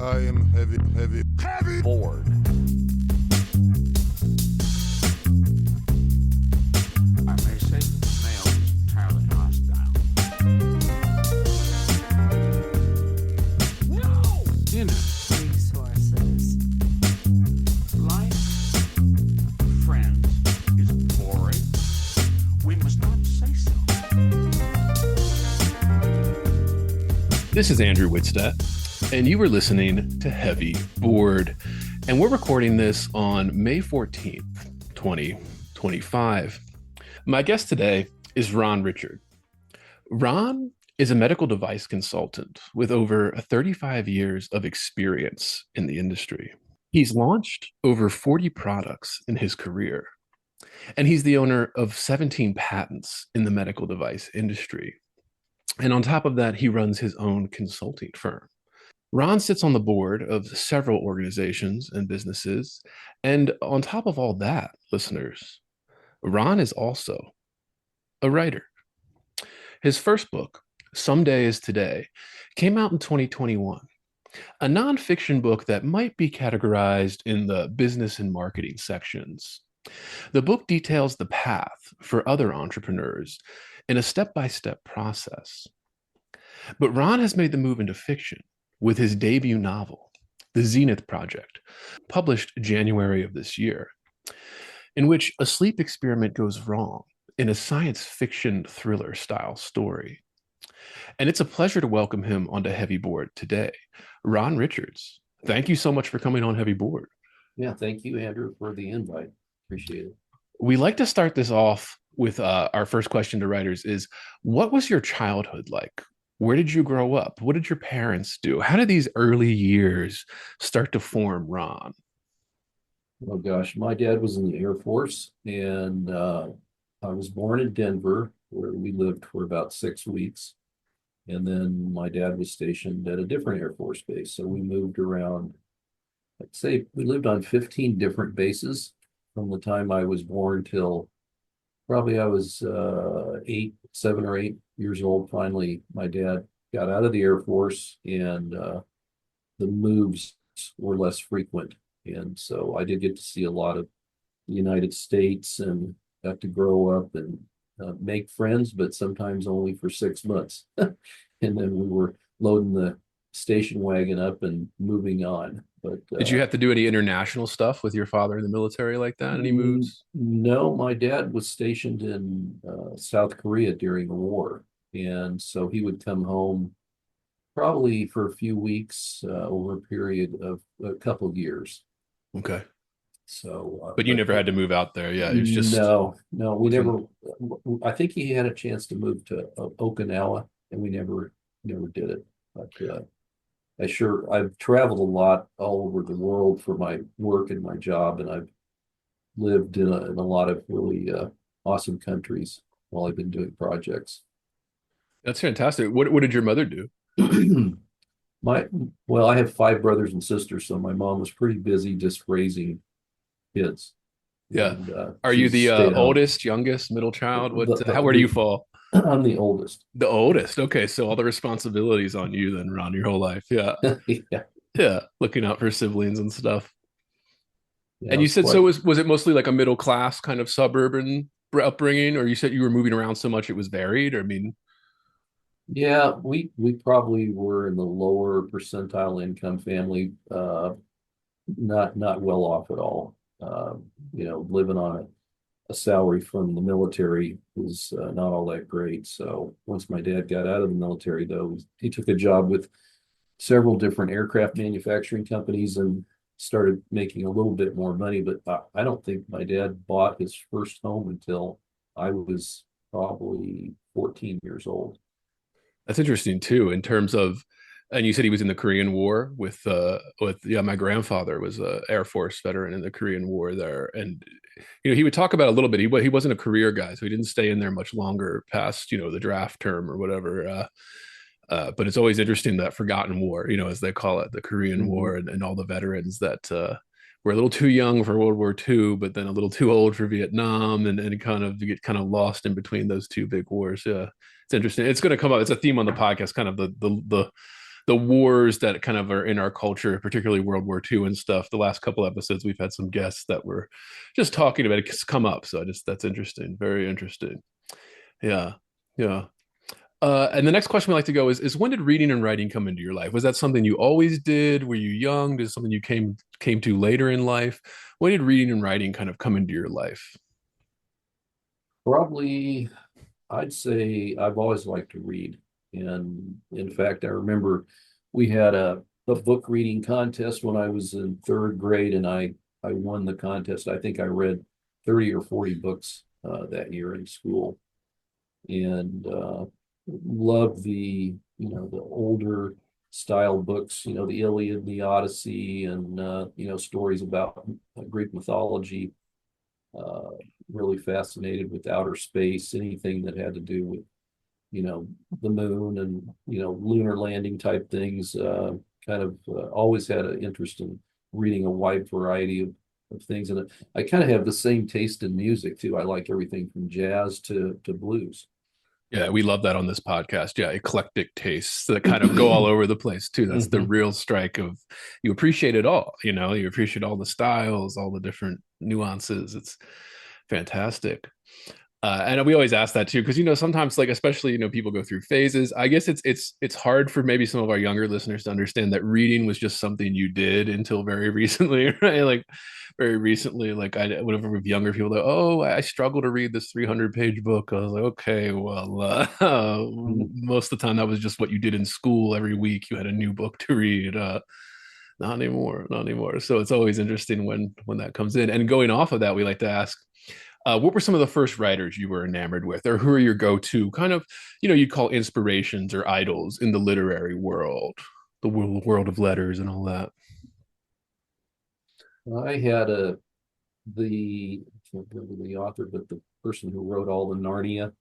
I am heavy bored. I may say that the male is entirely hostile. No! Inner resources. life, friends, is boring. We must not say so. This is Andrew Wittstadt, and you were listening to Heavy Bored. And we're recording this on May 14th, 2025. My guest today is Ron Richard. Ron is a medical device consultant with over 35 years of experience in the industry. He's launched over 40 products in his career, and he's the owner of 17 patents in the medical device industry. And on top of that, he runs his own consulting firm. Ron sits on the board of several organizations and businesses. And on top of all that, listeners, Ron is also a writer. His first book, Someday is Today, came out in 2021, a nonfiction book that might be categorized in the business and marketing sections. The book details the path for other entrepreneurs in a step-by-step process. But Ron has made the move into fiction with his debut novel, The Zenith Project, published January of this year, in which a sleep experiment goes wrong in a science fiction thriller style story. And it's a pleasure to welcome him onto Heavy Board today. Ron Richards, thank you so much for coming on Heavy Board. Yeah, thank you, Andrew, for the invite. Appreciate it. We like to start this off with our first question to writers is, what was your childhood like? Where did you grow up? What did your parents do? How did these early years start to form Ron? Oh gosh, my dad was in the Air Force, and I was born in Denver, where we lived for about 6 weeks. And then my dad was stationed at a different Air Force base. So we moved around. I'd say we lived on 15 different bases from the time I was born till probably I was 7 or 8 years old. Finally, my dad got out of the Air Force, and the moves were less frequent. And so I did get to see a lot of the United States and got to grow up and make friends, but sometimes only for 6 months. And then we were loading the station wagon up and moving on. But did you have to do any international stuff with your father in the military like that? Any moves? No, my dad was stationed in South Korea during the war. And so he would come home probably for a few weeks over a period of a couple of years. Okay. So, but you never had to move out there. Yeah, it was just no, we never. I think he had a chance to move to Okinawa, and we never did it. But I've traveled a lot all over the world for my work and my job, and I've lived in a lot of really awesome countries while I've been doing projects. That's fantastic. What did your mother do? Well, I have 5 brothers and sisters, so my mom was pretty busy just raising kids. Yeah. And, are you the oldest, youngest, middle child? Where do you fall? I'm the oldest. The oldest. Okay, so all the responsibilities on you then, Ron, your whole life. Yeah. Yeah. Yeah. Looking out for siblings and stuff. Yeah, and you said, so was it mostly like a middle class kind of suburban upbringing, or you said you were moving around so much it was varied? Or, I mean, yeah, we probably were in the lower percentile income family, not well off at all. Living on a salary from the military was not all that great. So once my dad got out of the military, though, he took a job with several different aircraft manufacturing companies and started making a little bit more money. But I don't think my dad bought his first home until I was probably 14 years old. That's interesting too, in terms of, and you said he was in the Korean War with my grandfather was a Air Force veteran in the Korean War there. And, he would talk about a little bit, he wasn't a career guy, so he didn't stay in there much longer past, the draft term or whatever. But it's always interesting, that forgotten war, as they call it, the Korean War, and all the veterans that were a little too young for World War II, but then a little too old for Vietnam, and you get kind of lost in between those two big wars. Yeah, it's interesting. It's going to come up. It's a theme on the podcast, kind of the the wars that kind of are in our culture, particularly World War II and stuff. The last couple episodes, we've had some guests that were just talking about it. It's come up, so that's interesting, very interesting. Yeah, yeah. And the next question we like to go is when did reading and writing come into your life? Was that something you always did? Were you young? Did something you came to later in life? When did reading and writing kind of come into your life? Probably, I'd say I've always liked to read. And in fact, I remember we had a book reading contest when I was in third grade, and I won the contest. I think I read 30 or 40 books that year in school, and loved the older style books, the Iliad, the Odyssey, and stories about Greek mythology. Uh, really fascinated with outer space, anything that had to do with the moon and lunar landing type things. Kind of always had an interest in reading a wide variety of things, and I kind of have the same taste in music too. I like everything from jazz to blues. Yeah, we love that on this podcast. Yeah, eclectic tastes that kind of go all over the place too. That's the Mhm. real strike of you appreciate it all, you appreciate all the styles, all the different nuances. It's fantastic. And we always ask that too, because sometimes, like especially people go through phases. I guess it's hard for maybe some of our younger listeners to understand that reading was just something you did until very recently, right? Like very recently, like whenever with younger people, like, oh, I struggle to read this 300-page book. I was like, okay, well, Mhm. most of the time that was just what you did in school. Every week you had a new book to read. Not anymore, not anymore. So it's always interesting when that comes in. And going off of that, we like to ask what were some of the first writers you were enamored with, or who are your go-to kind of, you'd call inspirations or idols in the literary world, the world of letters and all that? I had I can't remember the author, but the person who wrote all the Narnia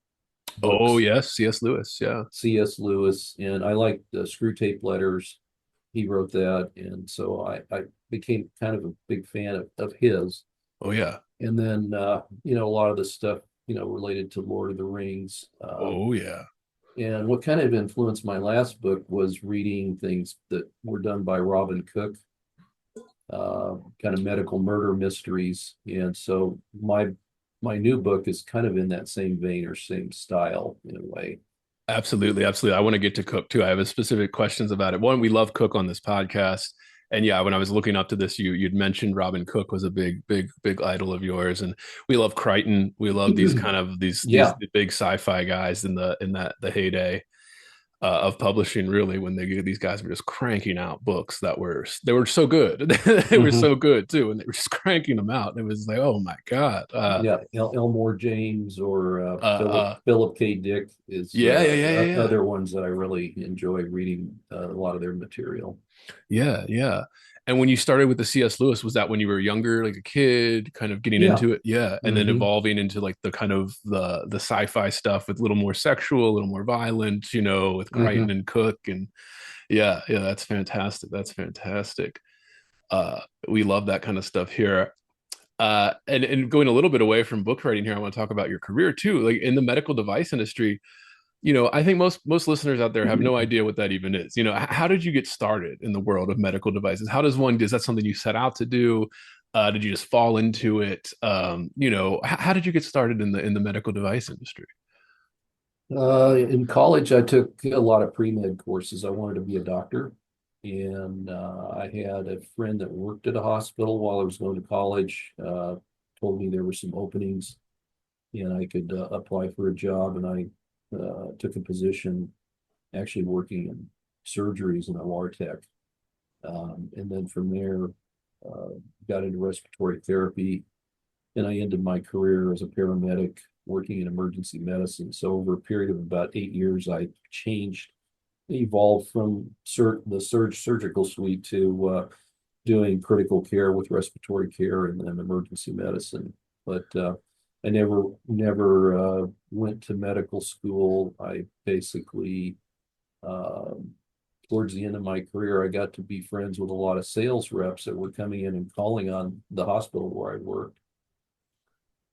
Oh, books, yes, C.S. Lewis. Yeah. C.S. Lewis, and I liked the Screw Tape Letters. He wrote that, and so I became kind of a big fan of his. Oh, yeah. And then a lot of the stuff related to Lord of the Rings. Oh, yeah. And what kind of influenced my last book was reading things that were done by Robin Cook, kind of medical murder mysteries. And so my new book is kind of in that same vein or same style in a way. Absolutely, absolutely. I want to get to Cook too. I have a specific questions about it. One, we love Cook on this podcast, and yeah, when I was looking up to this, you'd mentioned Robin Cook was a big, big, big idol of yours, and we love Crichton. We love these kind of these Yeah. big sci-fi guys in that the heyday of publishing. Really, when these guys were just cranking out books they were so good. They were Mhm. so good too, and they were just cranking them out. And it was like, oh my god. Yeah, Elmore James or Uh, Philip K. Dick is yeah, yeah, yeah, yeah, yeah. other ones that I really enjoy reading a lot of their material. Yeah, yeah. And when you started with the C.S. Lewis, was that when you were younger, like a kid, kind of getting Yeah. into it? Yeah. And then Hmm. evolving into like the kind of the sci-fi stuff with a little more sexual, a little more violent, with Crichton Hmm. and Cook. And yeah, yeah, that's fantastic. That's fantastic. We love that kind of stuff here. And going a little bit away from book writing here, I want to talk about your career too. Like in the medical device industry, I think most listeners out there have no idea what that even is. How did you get started in the world of medical devices? How does one? Is that something you set out to do? Did you just fall into it? How did you get started in the medical device industry? In college, I took a lot of pre-med courses. I wanted to be a doctor, and I had a friend that worked at a hospital while I was going to college. Told me there were some openings, and I could apply for a job, and I took a position actually working in surgeries in OR tech. And then from there, uh, got into respiratory therapy, and I ended my career as a paramedic working in emergency medicine. So over a period of about 8 years, I changed, evolved from the surgical suite to doing critical care with respiratory care and then emergency medicine. But I never went to medical school. I basically um, towards the end of my career, I got to be friends with a lot of sales reps that were coming in and calling on the hospital where I worked.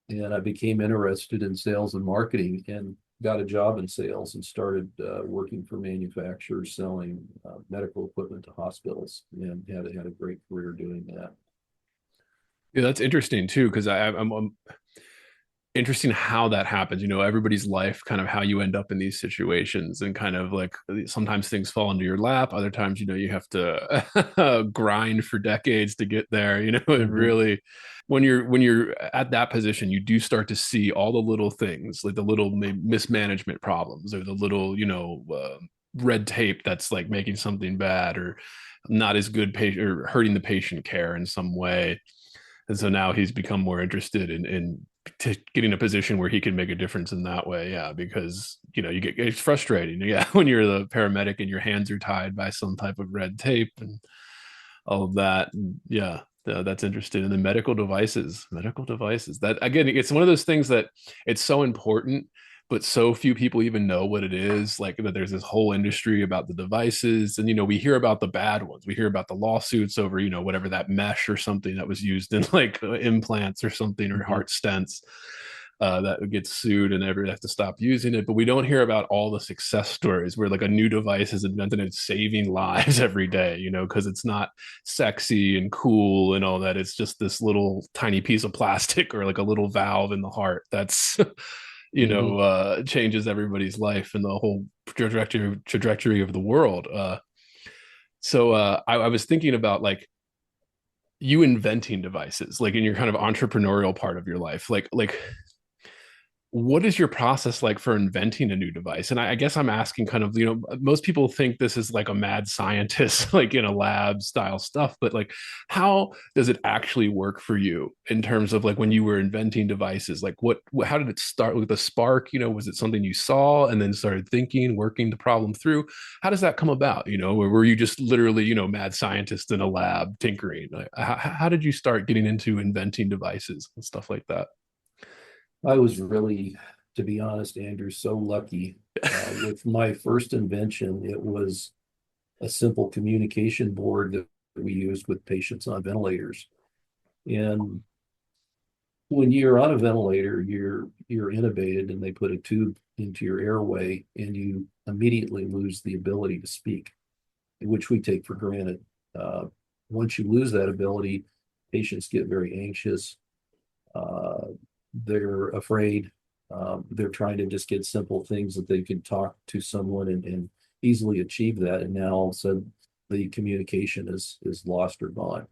And I became interested in sales and marketing. And got a job in sales and started working for manufacturers selling medical equipment to hospitals, and had a great career doing that. Yeah, that's interesting too, because I'm interesting how that happens. Everybody's life, kind of how you end up in these situations, and kind of like sometimes things fall into your lap. Other times, you have to grind for decades to get there. It really, when you're at that position, you do start to see all the little things, like the little mismanagement problems, or the little, red tape that's like making something bad, or not as good patient, or hurting the patient care in some way. And so now he's become more interested in getting a position where he can make a difference in that way. Yeah, because it's frustrating. Yeah, when you're the paramedic and your hands are tied by some type of red tape and all of that. And yeah, that's interesting. And the medical devices. That again, it's one of those things that it's so important, but so few people even know what it is. Like that, there's this whole industry about the devices, and we hear about the bad ones. We hear about the lawsuits over whatever, that mesh or something that was used in like implants or something, or heart stents. That gets sued and everyone have to stop using it. But we don't hear about all the success stories where like a new device is invented and it's saving lives every day, because it's not sexy and cool and all that. It's just this little tiny piece of plastic or like a little valve in the heart that's changes everybody's life and the whole trajectory of the world. I was thinking about like you inventing devices, like in your kind of entrepreneurial part of your life, like what is your process like for inventing a new device? And I guess I'm asking kind of, most people think this is like a mad scientist, like in a lab style stuff, but like, how does it actually work for you in terms of like when you were inventing devices? Like how did it start with the spark? Was it something you saw and then started thinking, working the problem through? How does that come about? Or were you just literally, mad scientist in a lab tinkering? Like, how did you start getting into inventing devices and stuff like that? I was really, to be honest, Andrew, so lucky with my first invention. It was a simple communication board that we used with patients on ventilators. And when you're on a ventilator, you're intubated and they put a tube into your airway and you immediately lose the ability to speak, which we take for granted. Once you lose that ability, patients get very anxious. They're afraid. They're trying to just get simple things that they can talk to someone and easily achieve that. And now all of a sudden the communication is lost or gone.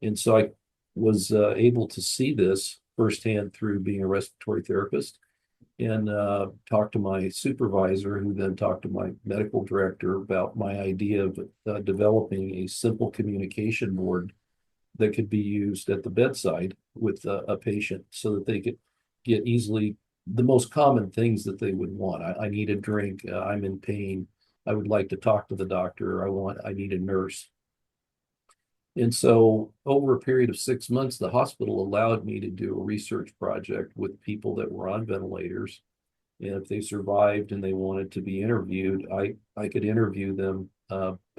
And so I was able to see this firsthand through being a respiratory therapist, and talked to my supervisor, who then talked to my medical director about my idea of developing a simple communication board that could be used at the bedside with a patient so that they could get easily the most common things that they would want. I need a drink. I'm in pain. I would like to talk to the doctor. I need a nurse. And so over a period of 6 months, the hospital allowed me to do a research project with people that were on ventilators. And if they survived and they wanted to be interviewed, I could interview them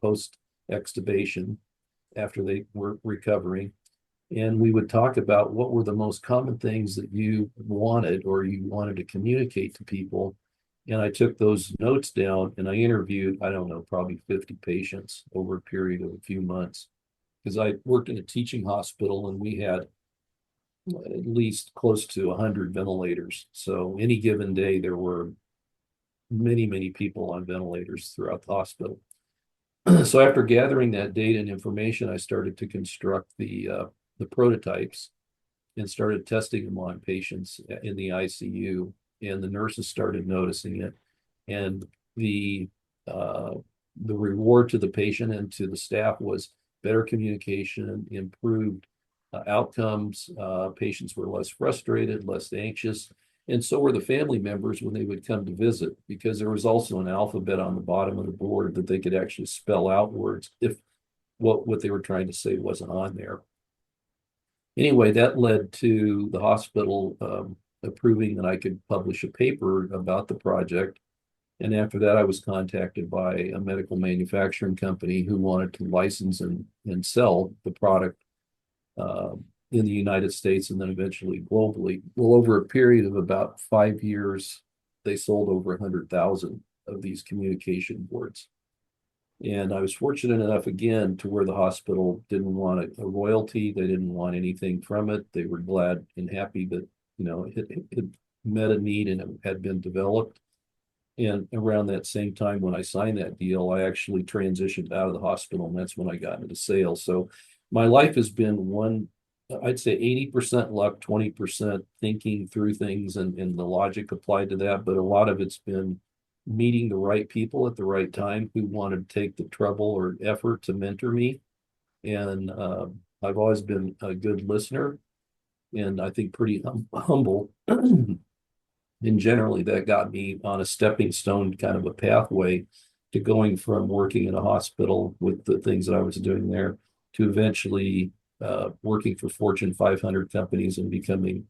post extubation after they were recovering. And we would talk about what were the most common things that you wanted or you wanted to communicate to people. And I took those notes down and I interviewed, I don't know, probably 50 patients over a period of a few months. Because I worked in a teaching hospital and we had at least close to 100 ventilators. So any given day, there were many, many people on ventilators throughout the hospital. So after gathering that data and information, I started to construct the prototypes and started testing them on patients in the ICU. And the nurses started noticing it. And the reward to the patient and to the staff was better communication, improved outcomes. Patients were less frustrated, less anxious. And so were the family members when they would come to visit, because there was also an alphabet on the bottom of the board that they could actually spell out words if what they were trying to say wasn't on there. Anyway, that led to the hospital approving that I could publish a paper about the project. And after that, I was contacted by a medical manufacturing company who wanted to license and sell the product in the United States and then eventually globally. Well, over a period of about 5 years, they sold over 100,000 of these communication boards. And I was fortunate enough again to where the hospital didn't want a royalty. They didn't want anything from it. They were glad and happy that, it met a need and it had been developed. And around that same time when I signed that deal, I actually transitioned out of the hospital, and that's when I got into sales. So my life has been I'd say 80% luck, 20% thinking through things and the logic applied to that. But a lot of it's been meeting the right people at the right time who wanted to take the trouble or effort to mentor me. And I've always been a good listener, and I think pretty humble. And generally that got me on a stepping stone, kind of a pathway to going from working in a hospital with the things that I was doing there to eventually working for Fortune 500 companies and becoming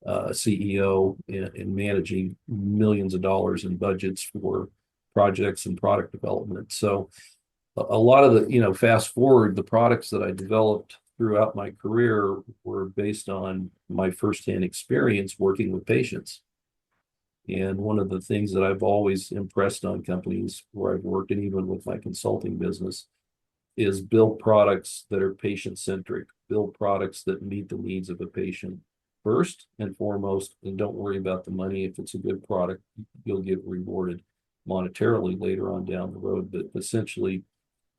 a CEO and managing millions of dollars in budgets for projects and product development. So a lot of the, fast forward, the products that I developed throughout my career were based on my firsthand experience working with patients. And one of the things that I've always impressed on companies where I've worked, and even with my consulting business, is build products that are patient-centric, build products that meet the needs of a patient first and foremost, and don't worry about the money. If it's a good product, you'll get rewarded monetarily later on down the road. But essentially,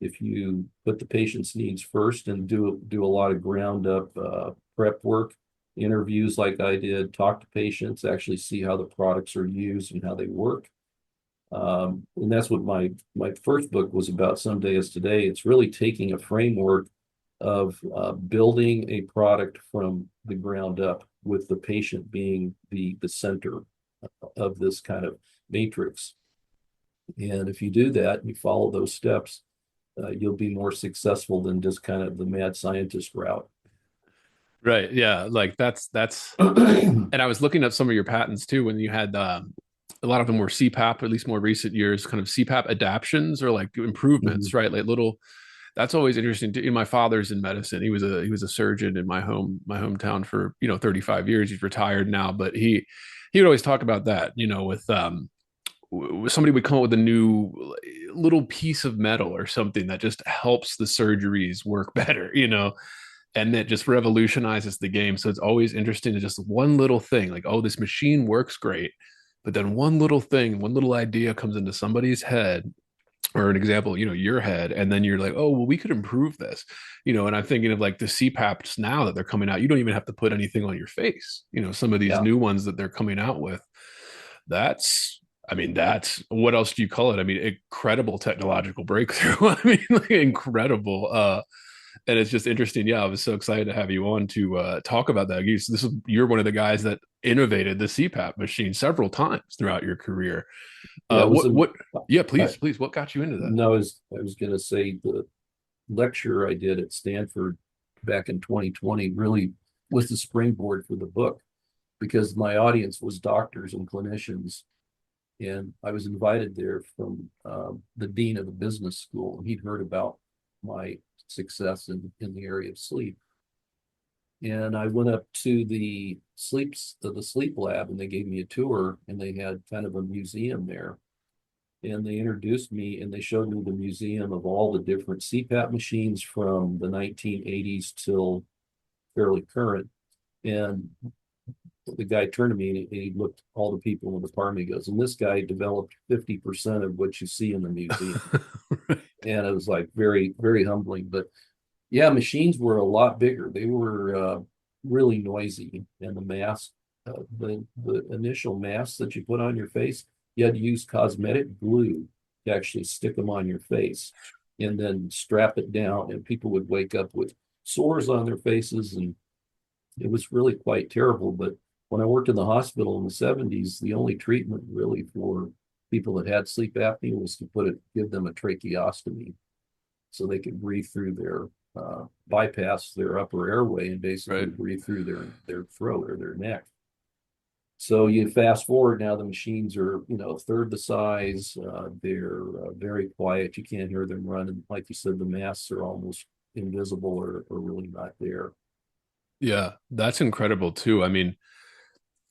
if you put the patient's needs first and do a lot of ground up prep work, interviews like I did, talk to patients, actually see how the products are used and how they work. And that's what my first book was about, Someday is Today. It's really taking a framework of building a product from the ground up with the patient being the center of this kind of matrix. And if you do that and you follow those steps, you'll be more successful than just kind of the mad scientist route. Right. Yeah. Like that's, and I was looking at some of your patents too, when you had, a lot of them were CPAP, at least more recent years, kind of CPAP adaptions or like improvements, Mm-hmm. right? Like little, that's always interesting too. My father's in medicine. He was a surgeon in my hometown for, 35 years. He's retired now, but he would always talk about that, with, somebody would come up with a new little piece of metal or something that just helps the surgeries work better, and that just revolutionizes the game. So it's always interesting to just one little thing, like, oh, this machine works great, but then one little thing, one little idea comes into somebody's head, or an example, your head, and then you're like, oh, well, we could improve this, and I'm thinking of like the CPAPs now that they're coming out. You don't even have to put anything on your face. Some of these Yeah. new ones that they're coming out with, that's what else do you call it? I mean, incredible technological breakthrough. I mean, like, incredible. And it's just interesting. Yeah, I was so excited to have you on to talk about that. You're one of the guys that innovated the CPAP machine several times throughout your career. Yeah, Yeah, I, please. What got you into that? no, I was going to say the lecture I did at Stanford back in 2020 really was the springboard for the book, because my audience was doctors and clinicians. And I was invited there from the dean of the business school, and he'd heard about my success in the area of sleep. And I went up to the sleep lab, and they gave me a tour, and they had kind of a museum there. And they introduced me, and they showed me the museum of all the different CPAP machines from the 1980s till fairly current. And the guy turned to me and he looked all the people in the department. He goes, and this guy developed 50% of what you see in the museum. And it was like very, very humbling. But yeah, machines were a lot bigger. They were really noisy. And the mask, the initial masks that you put on your face, you had to use cosmetic glue to actually stick them on your face and then strap it down. And people would wake up with sores on their faces. And it was really quite terrible. But when I worked in the hospital in the 70s, the only treatment really for people that had sleep apnea was to give them a tracheostomy so they could breathe through their bypass their upper airway and basically Right. breathe through their throat or their neck. So you fast forward now, the machines are, a third the size. They're very quiet. You can't hear them running. Like you said, the masks are almost invisible or really not there. Yeah, that's incredible too. I mean,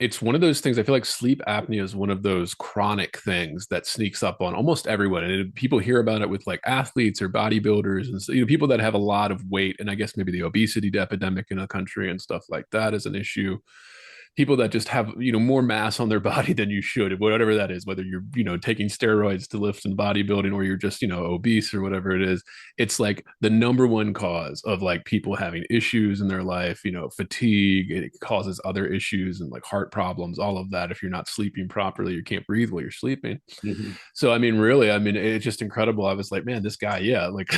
it's one of those things. I feel like sleep apnea is one of those chronic things that sneaks up on almost everyone. And people hear about it with like athletes or bodybuilders and people that have a lot of weight. And I guess maybe the obesity epidemic in the country and stuff like that is an issue. People that just have, more mass on their body than you should, whatever that is, whether you're, taking steroids to lift in bodybuilding or you're just, obese or whatever it is. It's like the number one cause of like people having issues in their life, fatigue. It causes other issues and like heart problems, all of that. If you're not sleeping properly, you can't breathe while you're sleeping. Mhm. So, I mean, really, I mean, it's just incredible. I was like, man, this guy, yeah, like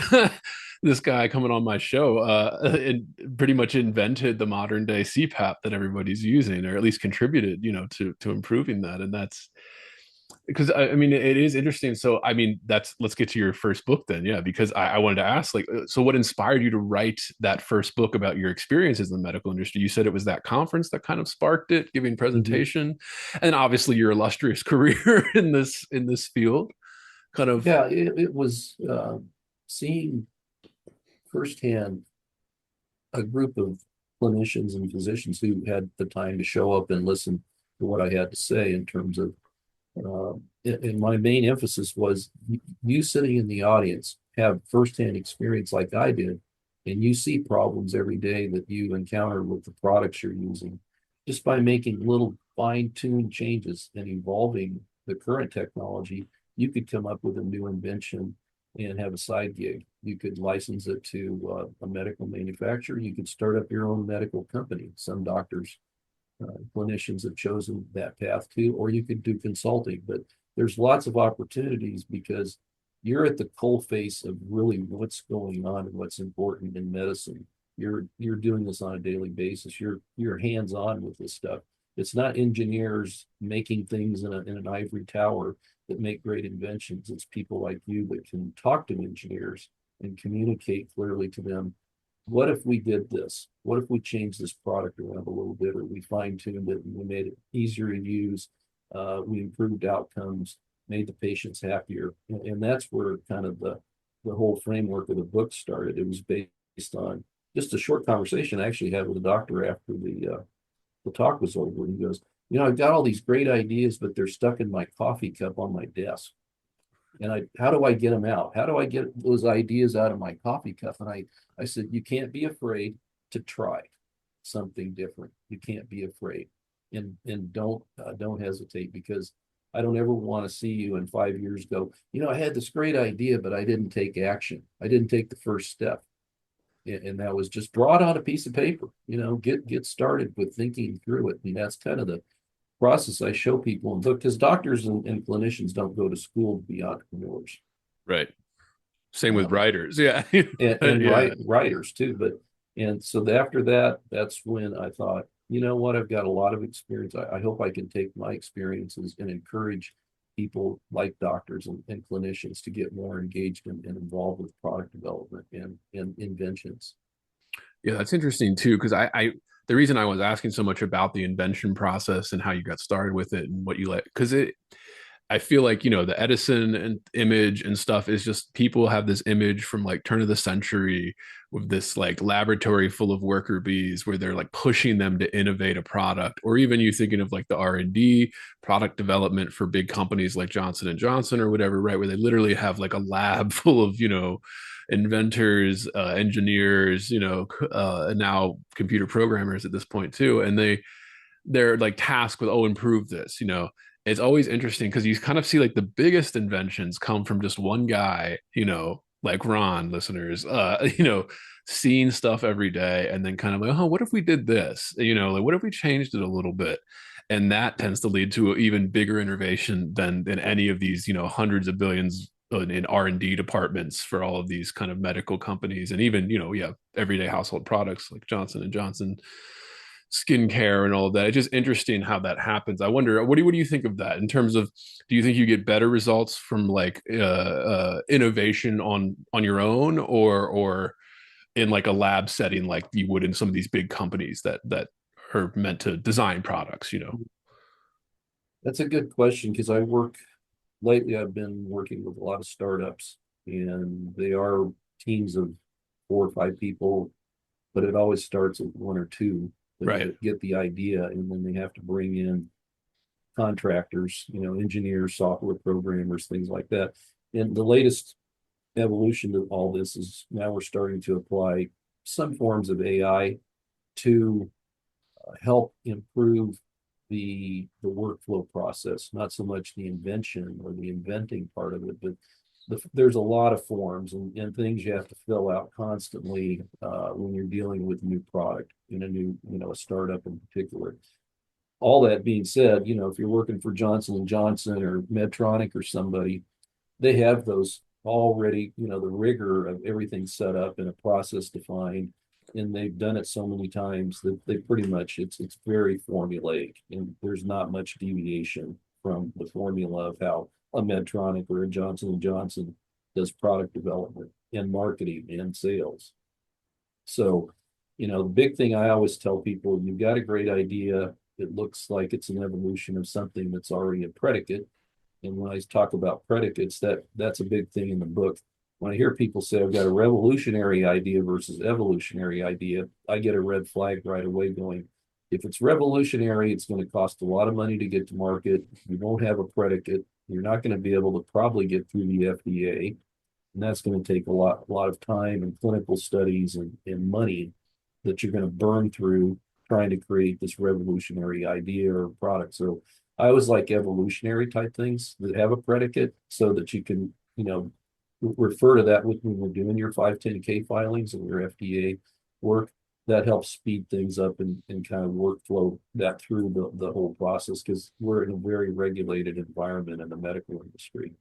this guy coming on my show and pretty much invented the modern day CPAP that everybody's using, or at least contributed, to improving that. And that's because I mean, it is interesting. So, I mean, let's get to your first book then. Yeah, because I wanted to ask, like, so what inspired you to write that first book about your experiences in the medical industry? You said it was that conference that kind of sparked it, giving presentation, and obviously your illustrious career in this field. Kind of, Yeah, it was seeing firsthand a group of clinicians and physicians who had the time to show up and listen to what I had to say in terms of, and my main emphasis was you sitting in the audience have firsthand experience like I did, and you see problems every day that you encounter with the products you're using. Just by making little fine-tuned changes and evolving the current technology, you could come up with a new invention and have a side gig. You could license it to a medical manufacturer. You could start up your own medical company. Some doctors, clinicians have chosen that path too, or you could do consulting. But there's lots of opportunities because you're at the coalface of really what's going on and what's important in medicine. You're doing this on a daily basis. You're hands-on with this stuff. It's not engineers making things in an ivory tower that make great inventions. It's people like you that can talk to engineers and communicate clearly to them. What if we did this? What if we changed this product around a little bit, or we fine-tuned it and we made it easier to use? We improved outcomes, made the patients happier. And that's where kind of the whole framework of the book started. It was based on just a short conversation I actually had with a doctor after the talk was over. And he goes, I've got all these great ideas, but they're stuck in my coffee cup on my desk. And how do I get them out? How do I get those ideas out of my coffee cup? And I said, you can't be afraid to try something different. You can't be afraid, and don't hesitate, because I don't ever want to see you in 5 years go, I had this great idea, but I didn't take action. I didn't take the first step. And that was just draw it on a piece of paper, get started with thinking through it. And that's kind of the process I show people. Because doctors and clinicians don't go to school to be entrepreneurs. right. Same with writers. Yeah. And Yeah. writers too. And so after that, that's when I thought, you know what, I've got a lot of experience. I hope I can take my experiences and encourage people like doctors and clinicians to get more engaged and involved with product development and inventions. Yeah, that's interesting too, because the reason I was asking so much about the invention process and how you got started with it and what you let, because I feel like, the Edison and image and stuff is just people have this image from like turn of the century with this like laboratory full of worker bees where they're like pushing them to innovate a product, or even you thinking of like the R&D product development for big companies like Johnson and Johnson or whatever, right? Where they literally have like a lab full of, inventors, engineers, and now computer programmers at this point too. And they're like tasked with, improve this, it's always interesting because you kind of see like the biggest inventions come from just one guy, like Ron, listeners, seeing stuff every day and then kind of like, what if we did this? Like what if we changed it a little bit? And that tends to lead to an even bigger innovation than any of these, hundreds of billions in R&D departments for all of these kind of medical companies, and even, everyday household products like Johnson and Johnson skincare and all of that. It's just interesting how that happens. I wonder, what do you think of that in terms of, do you think you get better results from like innovation on your own, or in like a lab setting like you would in some of these big companies that are meant to design products? That's a good question, because lately I've been working with a lot of startups, and they are teams of 4 or 5 people, but it always starts with 1 or 2. They Right. get the idea, and then they have to bring in contractors, engineers, software programmers, things like that. And the latest evolution of all this is now we're starting to apply some forms of AI to help improve the workflow process, not so much the invention or the inventing part of it, but there's a lot of forms and things you have to fill out constantly when you're dealing with a new product in a new, a startup in particular. All that being said, if you're working for Johnson and Johnson or Medtronic or somebody, they have those already, the rigor of everything set up and a process defined, and they've done it so many times that they pretty much it's very formulaic, and there's not much deviation from the formula of how a Medtronic or a Johnson and Johnson does product development and marketing and sales. So, the big thing I always tell people, you've got a great idea. It looks like it's an evolution of something that's already a predicate. And when I talk about predicates, that's a big thing in the book. When I hear people say I've got a revolutionary idea versus evolutionary idea, I get a red flag right away going, if it's revolutionary, it's going to cost a lot of money to get to market. You won't have a predicate. You're not going to be able to probably get through the FDA. And that's going to take a lot of time and clinical studies and money that you're going to burn through trying to create this revolutionary idea or product. So I always like evolutionary type things that have a predicate so that you can, refer to that when we're doing your 510K filings and your FDA work. That helps speed things up and kind of workflow that through the whole process, because we're in a very regulated environment in the medical industry.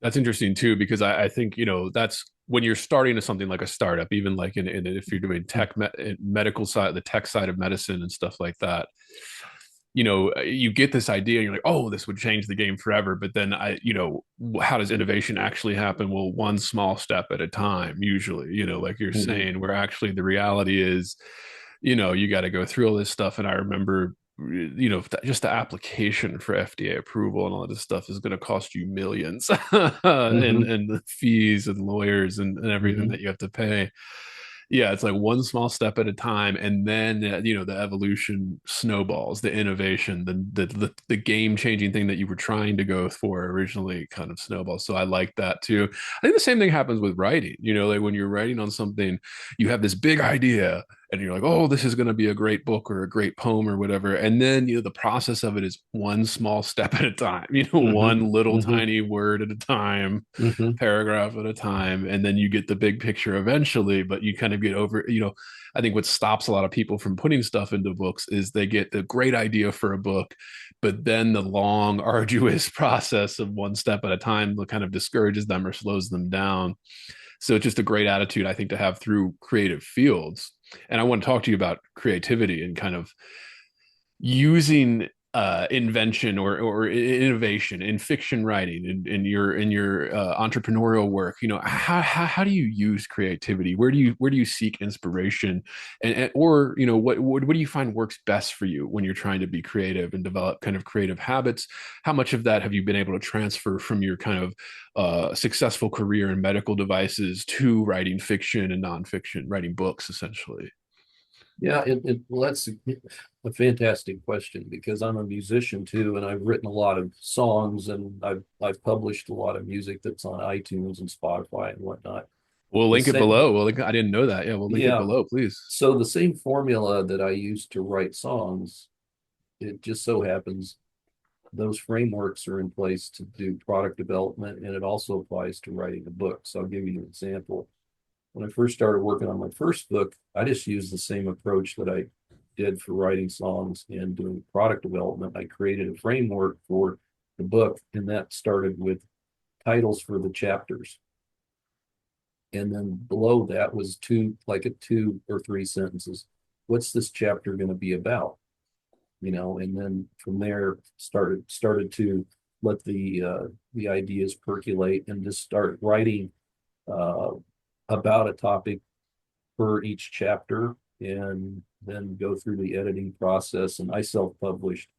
That's interesting too, because I think, that's when you're starting to something like a startup, even like if you're doing medical side, the tech side of medicine and stuff like that, you get this idea and you're like, oh, this would change the game forever. But then how does innovation actually happen? Well, one small step at a time, usually, like you're saying, where actually the reality is, you got to go through all this stuff. And I remember, just the application for FDA approval and all this stuff is going to cost you millions and the fees and lawyers and everything that you have to pay. Yeah, it's like one small step at a time, and then the evolution snowballs, the innovation, the game changing thing that you were trying to go for originally kind of snowballs. So I like that too. I think the same thing happens with writing. Like when you're writing on something, you have this big idea, and you're like, oh, this is going to be a great book or a great poem or whatever, and then the process of it is one small step at a time. One little tiny word at a time, paragraph at a time, and then you get the big picture eventually. But you kind of get over, I think what stops a lot of people from putting stuff into books is they get the great idea for a book, but then the long arduous process of one step at a time kind of discourages them or slows them down. So it's just a great attitude, I think, to have through creative fields. And I want to talk to you about creativity and kind of using invention or innovation in fiction writing, in your entrepreneurial work. How do you use creativity? Where do you seek inspiration, and or what do you find works best for you when you're trying to be creative and develop kind of creative habits? How much of that have you been able to transfer from your kind of successful career in medical devices to writing fiction and nonfiction, writing books essentially? Yeah, well, that's a fantastic question, because I'm a musician too, and I've written a lot of songs, and I've published a lot of music that's on iTunes and Spotify and whatnot. We'll The link it same, below. I didn't know that. Yeah, we'll link it yeah. below, please. So the same formula that I use to write songs, it just so happens those frameworks are in place to do product development, and it also applies to writing a book. So I'll give you an example. When I first started working on my first book, I just used the same approach that I did for writing songs and doing product development. I created a framework for the book, and that started with titles for the chapters. And then below that was two or three sentences. What's this chapter going to be about? And then from there started to let the ideas percolate and just start writing about a topic for each chapter, and then go through the editing process. And I self-published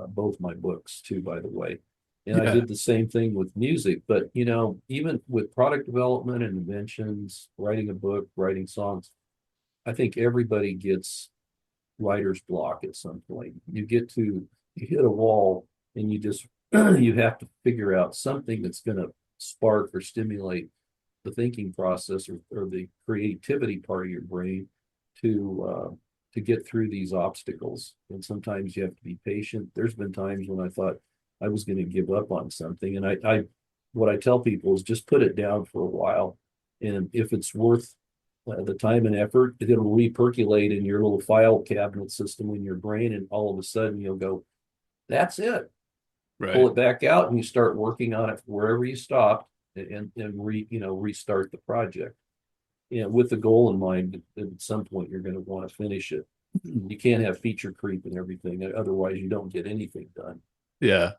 both my books too, by the way. And I did the same thing with music. But even with product development and inventions, writing a book, writing songs, I think everybody gets writer's block at some point. You hit a wall and you just you have to figure out something that's going to spark or stimulate the thinking process or the creativity part of your brain to get through these obstacles. And sometimes you have to be patient. There's been times when I thought I was going to give up on something, and I what I tell people is just put it down for a while, and if it's worth the time and effort, it'll repercolate in your little file cabinet system in your brain, and all of a sudden you'll go, "That's it." Pull Right. it back out, and you start working on it wherever you stopped, and restart the project. With the goal in mind, at some point you're going to want to finish it. You can't have feature creep and everything, otherwise you don't get anything done. Yeah.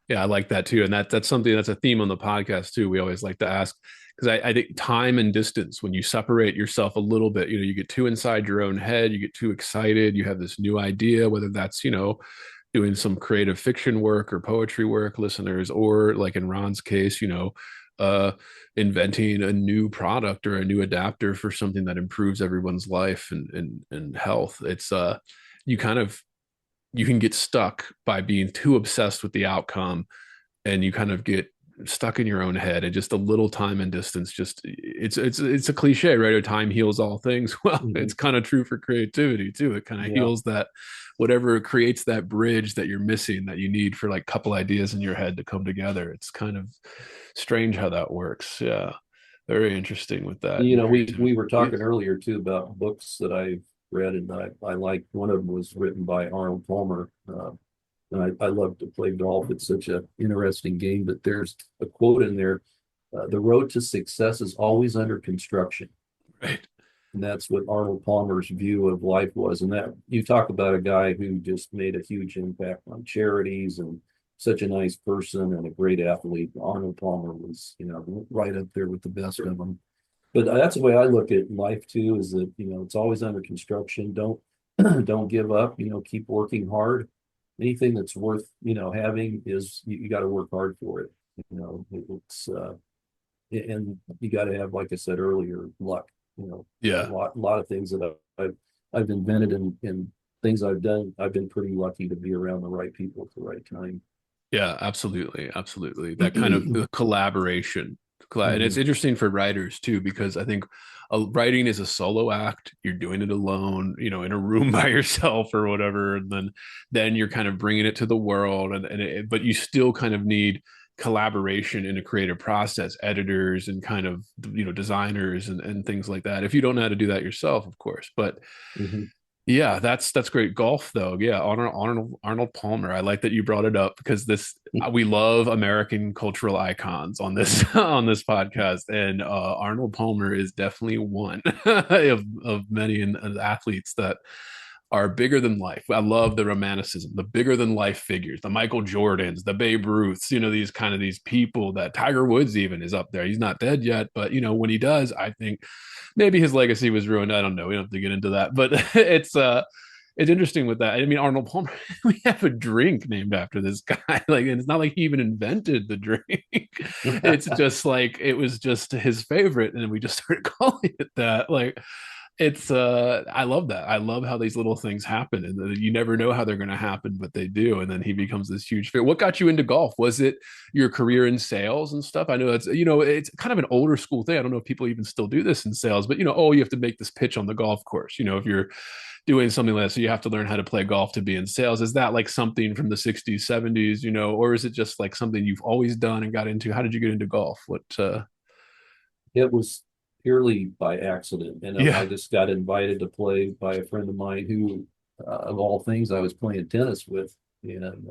Yeah, I like that too. And that's something that's a theme on the podcast too. We always like to ask because I think time and distance, when you separate yourself a little bit, you get too inside your own head, you get too excited, you have this new idea, whether that's, doing some creative fiction work or poetry work, listeners, or like in Ron's case, uh, inventing a new product or a new adapter for something that improves everyone's life and health. It's you kind of you can get stuck by being too obsessed with the outcome, and you kind of get stuck in your own head, and just a little time and distance, just it's a cliche, right? Time heals all things. Well, it's Mhm. kind of true for creativity too. It kind of Yeah. heals that, whatever creates that bridge that you're missing, that you need for like a couple ideas in your head to come together. It's kind of strange how that works. Yeah, very interesting with that and We creativity. were Yes. talking earlier too about books that I've read, and I like one of them was written by Arnold Palmer. And I love to play golf. It's such an interesting game, but there's a quote in there: "The road to success is always under construction." Right. And that's what Arnold Palmer's view of life was. And that you talk about a guy who just made a huge impact on charities and such a nice person and a great athlete. Arnold Palmer was, right up there with the best of them. But that's the way I look at life too, is that, it's always under construction. Don't don't give up, keep working hard. Anything that's worth, having is you got to work hard for it. It's and you got to have, like I said earlier, luck. A Yeah. lot of things that I've invented and things I've done. I've been pretty lucky to be around the right people at the right time. Yeah, absolutely. Absolutely. That kind of collaboration. And it's Mhm. interesting for writers too, because I think writing is a solo act. You're doing it alone, in a room by yourself or whatever. And then you're kind of bringing it to the world. But you still kind of need collaboration in a creative process, editors and kind of, designers and things like that. If you don't know how to do that yourself, of course. But Mhm. yeah, that's great. Golf though. Yeah, Arnold Palmer. I like that you brought it up because this we love American cultural icons on this on this podcast, and Arnold Palmer is definitely one of many athletes that are bigger than life. I love the romanticism, the bigger than life figures, the Michael Jordans, the Babe Ruths, these people that Tiger Woods even is up there. He's not dead yet, but when he does, I think maybe his legacy was ruined. I don't know. We don't have to get into that, but it's interesting with that. I mean, Arnold Palmer, we have a drink named after this guy. Like, and it's not like he even invented the drink. It's just like it was just his favorite, and we just started calling it that. Like, it's I love that. I love how these little things happen, and you never know how they're going to happen, but they do. And then he becomes this huge figure. What got you into golf? Was it your career in sales and stuff? I know it's it's kind of an older school thing. I don't know if people even still do this in sales, but oh, you have to make this pitch on the golf course. If you're doing something like that, so you have to learn how to play golf to be in sales. Is that like something from the 60s, 70s, or is it just like something you've always done and got into? How did you get into golf? What It was purely by accident, and I Yeah. just got invited to play by a friend of mine who, of all things, I was playing tennis with, and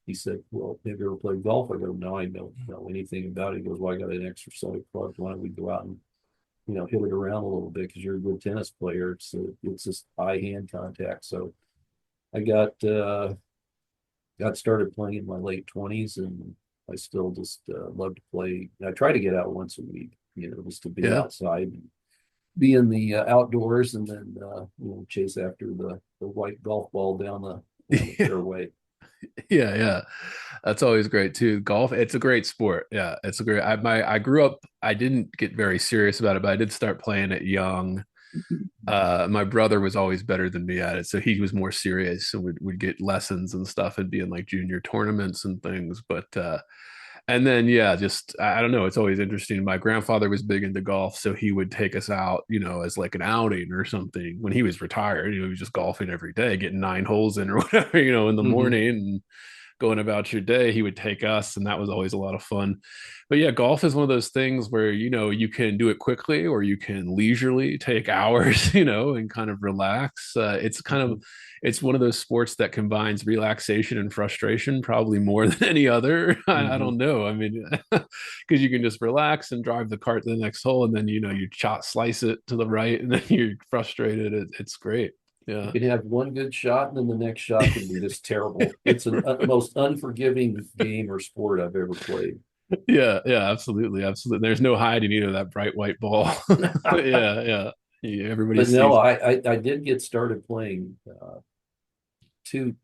he said, "Well, have you ever played golf?" I go, "No, I don't know anything about it." He goes, "Well, I got an exercise club. Why don't we go out and hit it around a little bit because you're a good tennis player. It's just eye hand contact." So I got started playing in my late 20s, and I still just love to play. I try to get out once a week, just to be Yeah. outside, and be in the outdoors, and then chase after the white golf ball down the fairway. Yeah, yeah. That's always great too. Golf, it's a great sport. Yeah, it's a great I grew up, I didn't get very serious about it, but I did start playing it young. My brother was always better than me at it, so he was more serious and would get lessons and stuff and be in like junior tournaments and things. But and then yeah, just I don't know, it's always interesting. My grandfather was big into golf, so he would take us out, as like an outing or something when he was retired. He was just golfing every day, getting 9 holes in or whatever, in the Mhm. morning. And going about your day, he would take us, and that was always a lot of fun. But yeah, golf is one of those things where you can do it quickly or you can leisurely take hours, and kind of relax. It's one of those sports that combines relaxation and frustration probably more than any other. I Mhm. don't know. I mean, because you can just relax and drive the cart to the next hole, and then you slice it to the right, and then you're frustrated. It's great. You Yeah. can have one good shot, and then the next shot can be just terrible. It's an most unforgiving game or sport I've ever played. Yeah, yeah, absolutely, absolutely. There's no hiding either that bright white ball. Yeah, yeah, yeah. Everybody But no, sees. I did get started playing to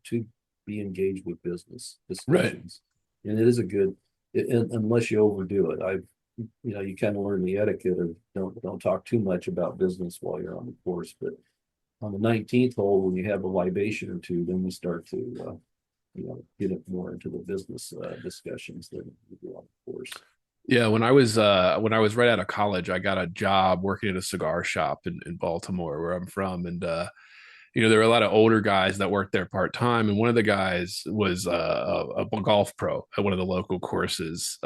be engaged with business Right. discussions, and it is a good, unless you overdo it. You kind of learn the etiquette of don't talk too much about business while you're on the course. But on the 19th hole, when you have a libation or two, then we start to get it more into the business discussions than we do on the course. Yeah, when I was right out of college, I got a job working at a cigar shop in Baltimore, where I'm from, and there were a lot of older guys that worked there part time, and one of the guys was a golf pro at one of the local courses.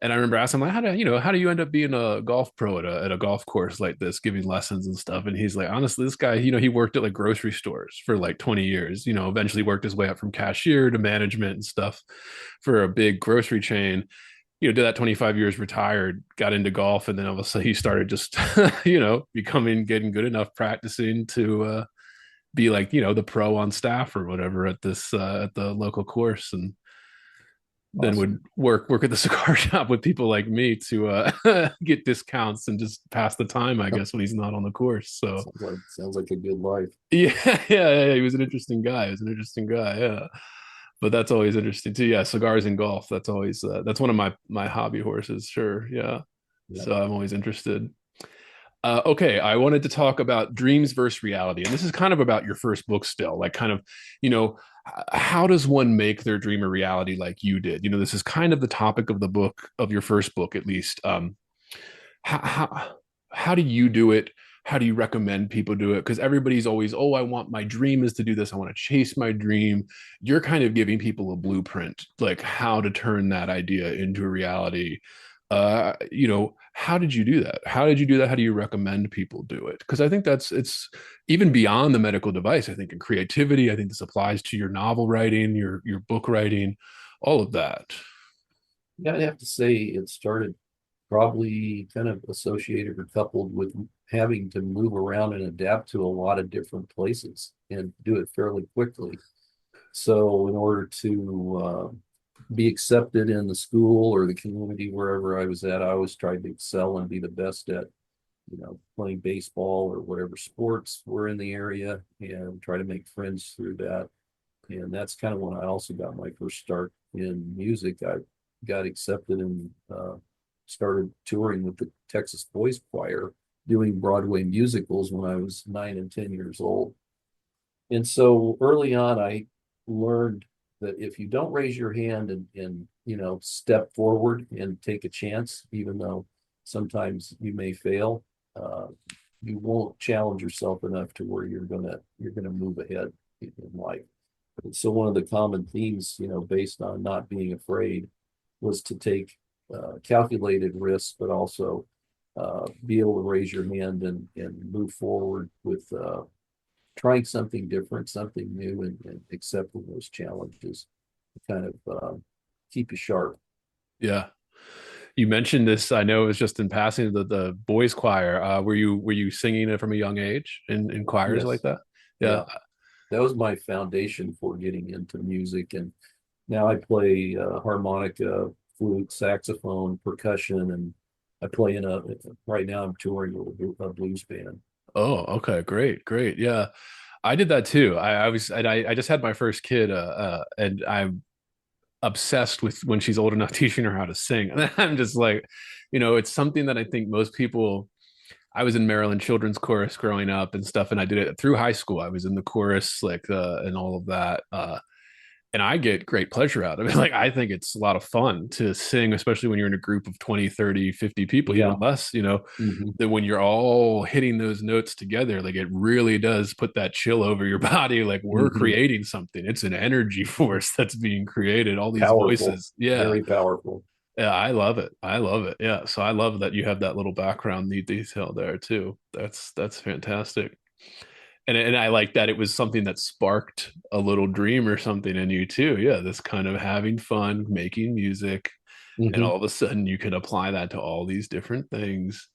And I remember asking him, like, how do you end up being a golf pro at a golf course like this, giving lessons and stuff? And he's like, honestly, this guy, he worked at like grocery stores for like 20 years, eventually worked his way up from cashier to management and stuff for a big grocery chain. Did that 25 years, retired, got into golf, and then obviously he started just, getting good enough practicing to be like, the pro on staff or whatever at at the local course. And then would Awesome. work at the cigar shop with people like me to get discounts and just pass the time, I guess, when he's not on the course. So Sounds like a good life. yeah, yeah, he was an interesting guy. He was an interesting guy, yeah. But that's always interesting too. Yeah, cigars and golf. That's always that's one of my hobby horses. Sure, yeah. Yeah. So I'm always interested. Okay, I wanted to talk about dreams versus reality, and this is kind of about your first book still, like kind of, you know, how does one make their dream a reality like you did? This is kind of the topic of the book of your first book, at least. How do you do it? How do you recommend people do it? Because everybody's always, oh, I want my dream is to do this. I want to chase my dream. You're kind of giving people a blueprint, like how to turn that idea into a reality. How did you do that? How did you do that? How do you recommend people do it? Because I think it's even beyond the medical device. I think in creativity, I think this applies to your novel writing, your book writing, all of that. Yeah, I'd have to say it started probably kind of associated or coupled with having to move around and adapt to a lot of different places and do it fairly quickly. So, in order to be accepted in the school or the community wherever I was at, I always tried to excel and be the best at, playing baseball or whatever sports were in the area and try to make friends through that. And that's kind of when I also got my first start in music. I got accepted and started touring with the Texas Boys Choir, doing Broadway musicals when I was 9 and 10 years old. And so early on, I learned that if you don't raise your hand and step forward and take a chance, even though sometimes you may fail, uh, you won't challenge yourself enough to where you're gonna move ahead in life. And so one of the common themes, based on not being afraid, was to take calculated risks, but also be able to raise your hand and move forward with trying something different, something new, and accepting those challenges to kind of keep you sharp. Yeah. You mentioned this. I know it was just in passing the boys choir. Were you singing it from a young age in choirs like Yes. that? Yeah. Yeah. That was my foundation for getting into music. And now I play harmonica, flute, saxophone, percussion, and I play right now I'm touring with a blues band. Oh, okay. Great. Great. Yeah. I did that too. I just had my first kid, and I'm obsessed with when she's old enough teaching her how to sing. And I'm just like, it's something that I think most people I was in Maryland Children's Chorus growing up and stuff, and I did it through high school. I was in the chorus, like, and all of that. And I get great pleasure out of it. Like, I think it's a lot of fun to sing, especially when you're in a group of 20, 30, 50 people, Yeah. even less, Mhm. that when you're all hitting those notes together, like, it really does put that chill over your body. Like, we're Mhm. creating something. It's an energy force that's being created. All these Powerful, voices. Yeah. very powerful. Yeah, I love it. I love it. Yeah. So I love that you have that little background detail there too. That's fantastic. And I like that it was something that sparked a little dream or something in you too. Yeah, this kind of having fun, making music, and Mhm. all of a sudden you can apply that to all these different things.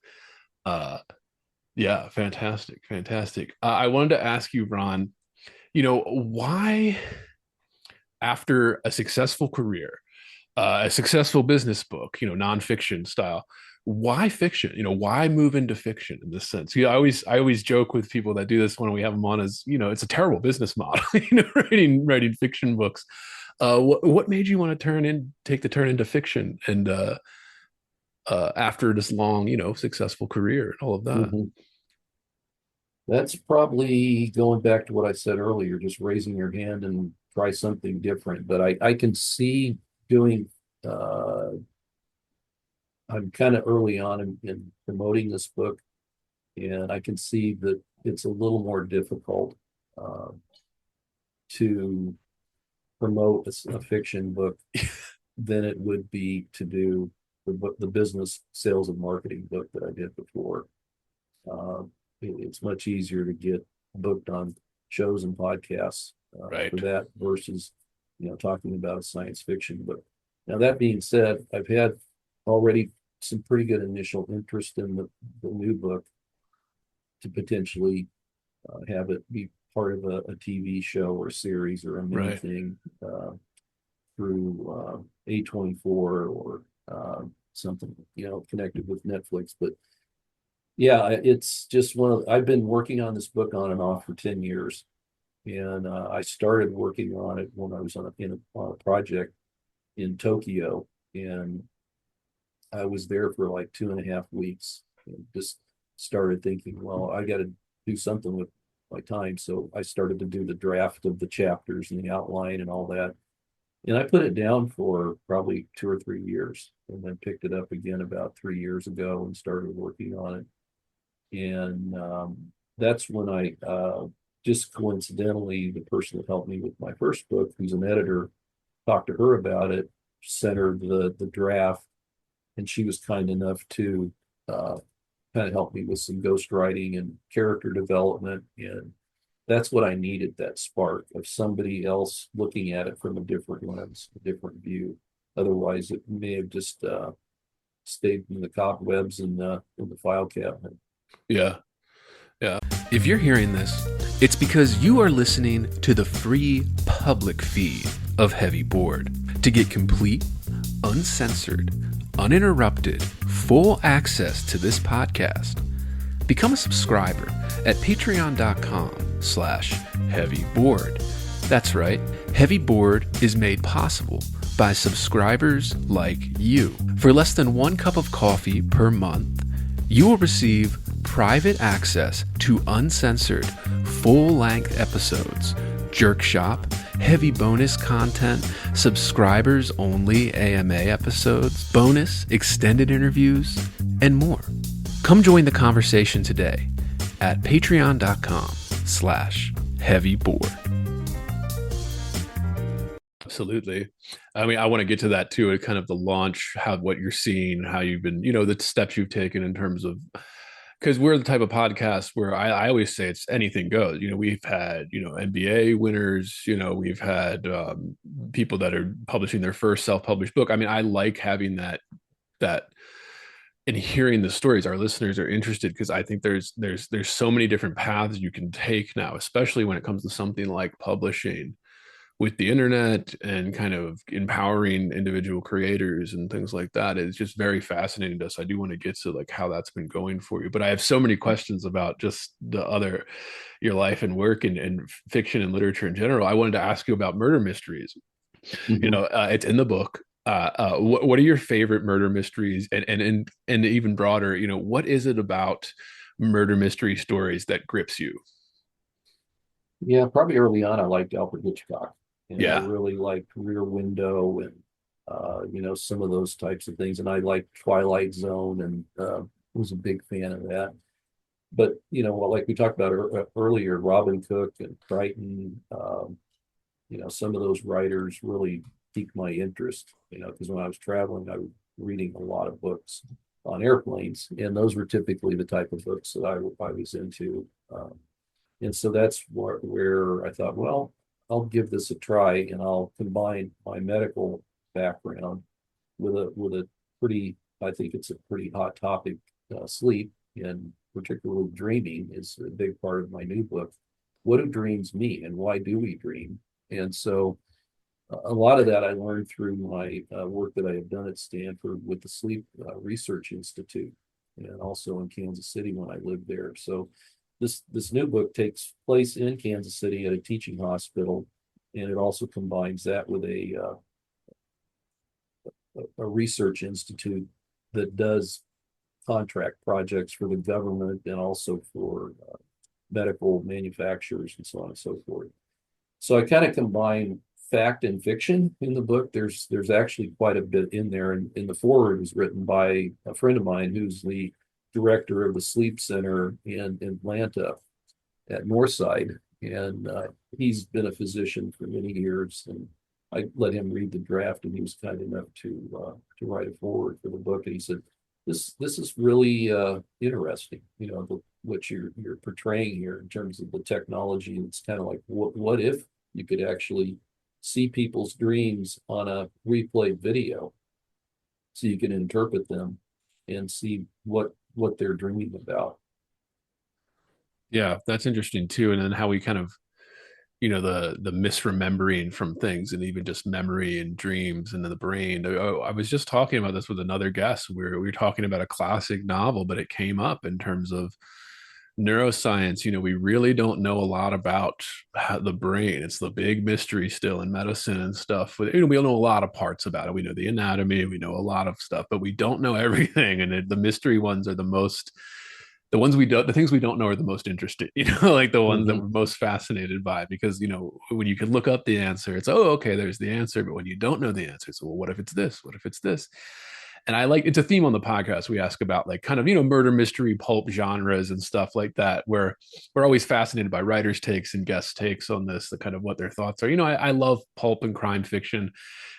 Yeah, fantastic, fantastic. I wanted to ask you, Ron, why after a successful career, a successful business book, nonfiction style. Why fiction? Why move into fiction in this sense? I always joke with people that do this when we have them on as, it's a terrible business model, writing fiction books. What made you want to take the turn into fiction and after this long, successful career and all of that? Mhm. That's probably going back to what I said earlier, just raising your hand and try something different. But I can see doing, uh, I'm kind of early on in promoting this book, and I can see that it's a little more difficult uh, to promote a fiction book than it would be to do the business sales and marketing book that I did before. Uh, it's much easier to get booked on shows and podcasts for Right. that versus, talking about a science fiction book. Now, that being said, I've had already some pretty good initial interest in the new book to potentially have it be part of a TV show or series or a mini Right. thing through A24 or something, connected with Netflix. But yeah, it's just I've been working on this book on and off for 10 years. And I started working on it when I was on a project in Tokyo. And I was there for like 2.5 weeks and just started thinking, well, I got to do something with my time. So I started to do the draft of the chapters and the outline and all that. And I put it down for probably 2 or 3 years and then picked it up again about 3 years ago and started working on it. And that's when I just coincidentally, the person that helped me with my first book, who's an editor, talked to her about it, sent her the draft, and she was kind enough to uh, kind of help me with some ghostwriting and character development. And that's what I needed, that spark of somebody else looking at it from a different lens, a different view. Otherwise, it may have just stayed in the cobwebs and in the file cabinet. Yeah. Yeah. If you're hearing this, it's because you are listening to the free public feed of Heavy Board. To get complete, uncensored, uninterrupted, full access to this podcast, become a subscriber at patreon.com/heavyboard. That's right. Heavy Board is made possible by subscribers like you. For less than 1 cup of coffee per month, you will receive private access to uncensored, full-length episodes, Jerk Shop, heavy bonus content, subscribers-only AMA episodes, bonus extended interviews, and more. Come join the conversation today at patreon.com/heavyboard. Absolutely. I mean, I want to get to that too, at kind of the launch, what you're seeing, how you've been, the steps you've taken in terms of, because we're the type of podcast where I always say it's anything goes. We've had, NBA winners, we've had people that are publishing their first self-published book. I mean, I like having that and hearing the stories. Our listeners are interested because I think there's so many different paths you can take now, especially when it comes to something like publishing with the internet and kind of empowering individual creators and things like that. Is just very fascinating to us. I do want to get to like how that's been going for you, but I have so many questions about just your life and work and fiction and literature in general. I wanted to ask you about murder mysteries. Mhm. It's in the book. What are your favorite murder mysteries, and even broader, what is it about murder mystery stories that grips you? Yeah, probably early on, I liked Alfred Hitchcock, and I Yeah. really liked Rear Window and some of those types of things. And I liked Twilight Zone, and was a big fan of that. But well, like we talked about earlier, Robin Cook and Crichton, some of those writers really piqued my interest. Because when I was traveling, I was reading a lot of books on airplanes, and those were typically the type of books that I was into. And so that's where I thought, well, I'll give this a try, and I'll combine my medical background with a pretty, I think it's a pretty hot topic, sleep, and particularly dreaming is a big part of my new book. What do dreams mean, and why do we dream? And so a lot of that I learned through my work that I have done at Stanford with the Sleep Research Institute, and also in Kansas City when I lived there. So this new book takes place in Kansas City at a teaching hospital, and it also combines that with a research institute that does contract projects for the government and also for medical manufacturers and so on and so forth. So I kind of combine fact and fiction in the book. There's actually quite a bit in there, and the foreword was written by a friend of mine who's the director of the sleep center in Atlanta at Northside, and he's been a physician for many years. And I let him read the draft, and he was kind enough to write a foreword for the book. And he said, "This is really interesting. What you're portraying here in terms of the technology. And it's kind of like, what if you could actually see people's dreams on a replayed video, so you can interpret them and see what they're dreaming about." Yeah, that's interesting too. And then how we kind of, the misremembering from things, and even just memory and dreams and the brain. I was just talking about this with another guest where we were talking about a classic novel, but it came up in terms of neuroscience. We really don't know a lot about the brain. It's the big mystery still in medicine and stuff. We don't know a lot of parts about it. We know the anatomy, we know a lot of stuff, but we don't know everything. And the mystery ones are the ones we don't, the things we don't know are the most interesting, like the ones that Mhm. we're most fascinated by, because, when you can look up the answer, it's, oh, okay, there's the answer. But when you don't know the answer, so, well, what if it's this? What if it's this? And it's a theme on the podcast. We ask about like kind of, murder mystery pulp genres and stuff like that, where we're always fascinated by writers' takes and guest takes on this, the kind of what their thoughts are. I love pulp and crime fiction.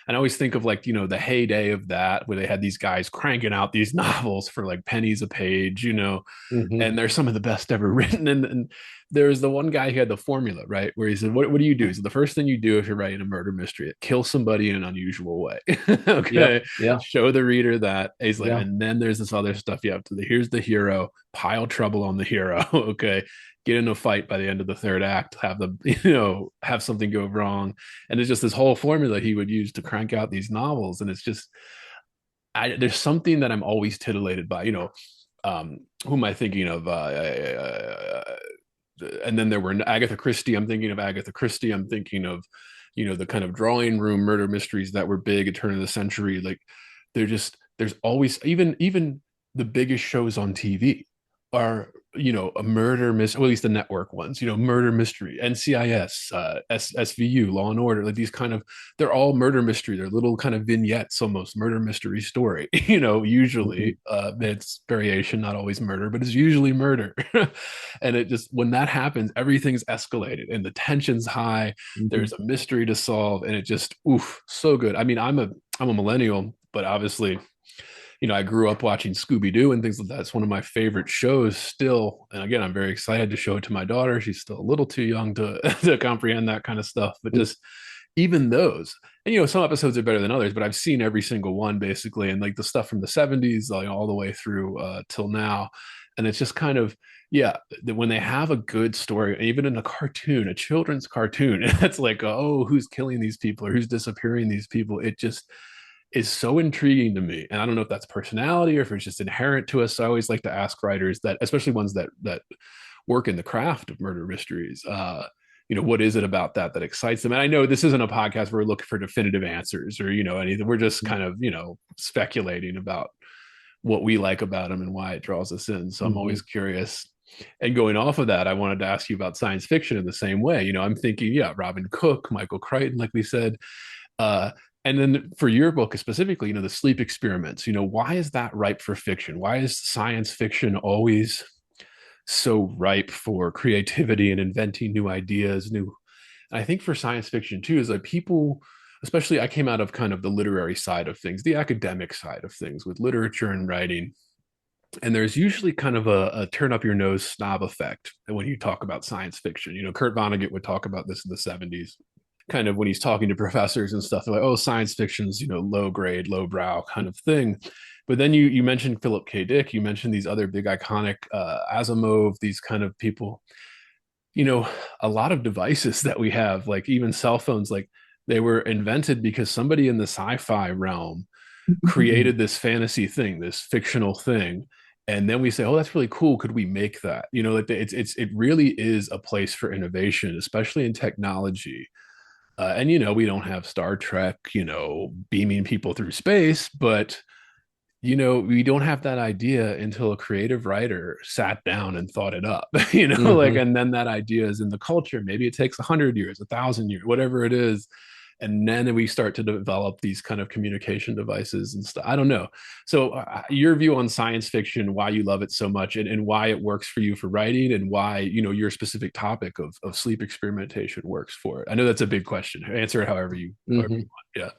And I always think of like, the heyday of that, where they had these guys cranking out these novels for like pennies a page, Mhm. and they're some of the best ever written. And there's the one guy who had the formula, right? Where he said, what do you do? So the first thing you do if you're writing a murder mystery, kill somebody in an unusual way. Yep. Okay. Yeah. Show the reader that. He's like, Yeah. and then there's this other stuff you have to do. Here's the hero, pile trouble on the hero. Okay. Get in a fight by the end of the third act, have have something go wrong. And it's just this whole formula he would use to crank out these novels. And it's just, there's something that I'm always titillated by, who am I thinking of? And then there were Agatha Christie. I'm thinking of Agatha Christie. I'm thinking of, the kind of drawing room murder mysteries that were big at turn of the century. Like there's always, even the biggest shows on TV are, a murder mystery, well, at least the network ones, murder mystery, NCIS, SVU, Law and Order, like these kind of, they're all murder mystery. They're little kind of vignettes, almost murder mystery story, Mhm. usually, it's variation, not always murder, but it's usually murder. And it just, when that happens, everything's escalated and the tension's high. Mhm. There's a mystery to solve, and it just, oof, so good. I mean, I'm a millennial, but obviously, I grew up watching Scooby Doo and things like that. It's one of my favorite shows still. And again, I'm very excited to show it to my daughter. She's still a little too young to, to comprehend that kind of stuff. But just even those, and some episodes are better than others, but I've seen every single one basically. And like the stuff from the 70s, like all the way through till now. And it's just kind of, yeah, when they have a good story, even in a cartoon, a children's cartoon, it's like, oh, who's killing these people or who's disappearing these people? It just is so intriguing to me. And I don't know if that's personality or if it's just inherent to us. So I always like to ask writers that, especially ones that work in the craft of murder mysteries, what is it about that excites them? And I know this isn't a podcast where we're looking for definitive answers or, anything. We're just kind of, speculating about what we like about them and why it draws us in. So I'm Hmm. always curious. And going off of that, I wanted to ask you about science fiction in the same way. I'm thinking, yeah, Robin Cook, Michael Crichton, like we said. Uh, and then for your book specifically, the sleep experiments, why is that ripe for fiction? Why is science fiction always so ripe for creativity and inventing new ideas, new I think for science fiction too, is like people, especially I came out of kind of the literary side of things, the academic side of things with literature and writing. And there's usually kind of a turn up your nose snob effect when you talk about science fiction. Kurt Vonnegut would talk about this in the 70s, kind of when he's talking to professors and stuff. They're like, oh, science fiction's, low grade, low brow kind of thing. But then you mentioned Philip K. Dick, you mentioned these other big iconic Asimov, these kind of people, you know, a lot of devices that we have, like even cell phones, like they were invented because somebody in the sci-fi realm created this fantasy thing, this fictional thing. And then we say, oh, that's really cool. Could we make that? Like it really is a place for innovation, especially in technology. And we don't have Star Trek, beaming people through space, but we don't have that idea until a creative writer sat down and thought it up, like, Hmm. and then that idea is in the culture. Maybe it takes 100 years, 1,000 years, whatever it is. And then we start to develop these kind of communication devices and stuff. I don't know. So, your view on science fiction, why you love it so much, and why it works for you for writing, and why, your specific topic of sleep experimentation works for it. I know that's a big question. Answer it however Hmm. you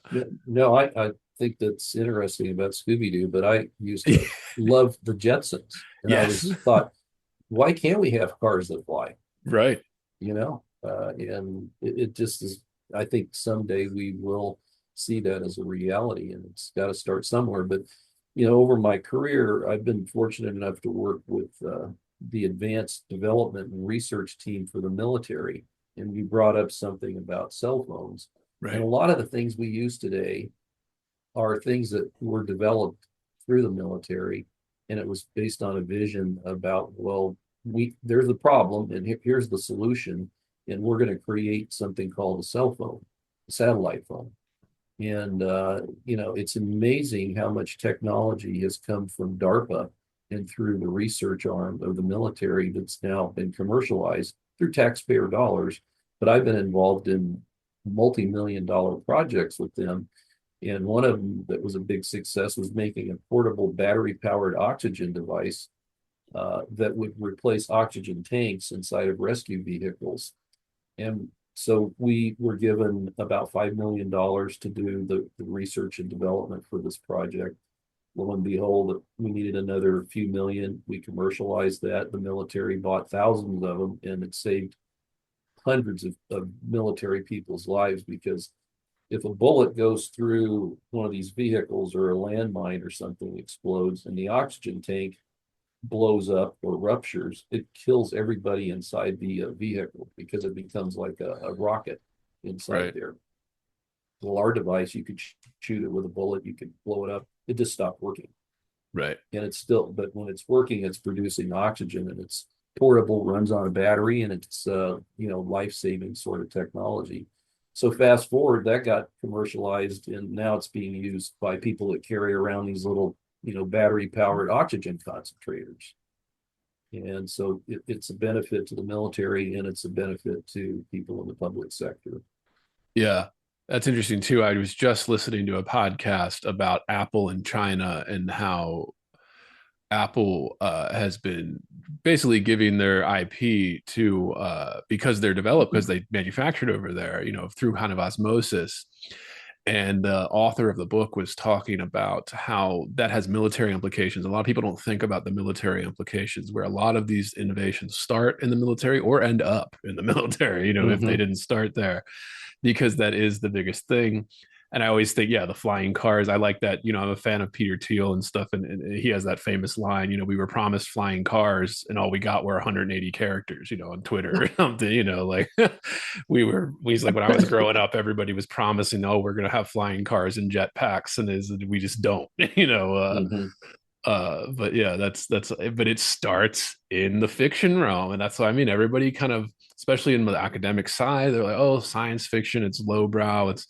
want. No, I think that's interesting about Scooby-Doo, but I used Yeah. to love the Jetsons. And I Yes. was thought, why can't we have cars that fly? Right. And it just is, I think someday we will see that as a reality, and it's got to start somewhere. But, over my career, I've been fortunate enough to work with the advanced development and research team for the military. And you brought up something about cell phones. And a Right. lot of the things we use today are things that were developed through the military, and it was based on a vision about, well, we there's a problem, and here's the solution, and we're going to create something called a cell phone, a satellite phone. And it's amazing how much technology has come from DARPA and through the research arm of the military that's now been commercialized through taxpayer dollars. But I've been involved in multi-million-dollar projects with them, and one of them that was a big success was making a portable battery-powered oxygen device that would replace oxygen tanks inside of rescue vehicles. And so we were given about $5 million to do the research and development for this project. Lo and behold, we needed another few million. We commercialized that. The military bought thousands of them, and it saved hundreds of military people's lives, because if a bullet goes through one of these vehicles, or a landmine or something explodes and the oxygen tank blows up or ruptures, it kills everybody inside the vehicle, because it becomes like a rocket inside Right. there. Well, our device, you could shoot it with a bullet, you could blow it up. It just stopped working. Right. And it's still, but when it's working, it's producing oxygen, and it's portable, runs on a battery, and it's life-saving sort of technology. So fast forward, that got commercialized, and now it's being used by people that carry around these little, battery-powered oxygen concentrators. And so it's a benefit to the military, and it's a benefit to people in the public sector. Yeah. That's interesting too. I was just listening to a podcast about Apple in China and how Apple has been basically giving their IP to because they're developed, because they manufactured over there, through kind of osmosis. And the author of the book was talking about how that has military implications. A lot of people don't think about the military implications, where a lot of these innovations start in the military or end up in the military, if they Mm-hmm. didn't start there, because that is the biggest thing. And I always think, yeah, the flying cars. I like that. I'm a fan of Peter Thiel and stuff, and he has that famous line. We were promised flying cars, and all we got were 180 characters. On Twitter or something. Like He's like, when I was growing up, everybody was promising, oh, we're gonna have flying cars and jetpacks, and we just don't. Mm-hmm. But yeah, but it starts in the fiction realm, and that's what I mean. Everybody kind of, especially in the academic side, they're like, oh, science fiction, it's lowbrow, it's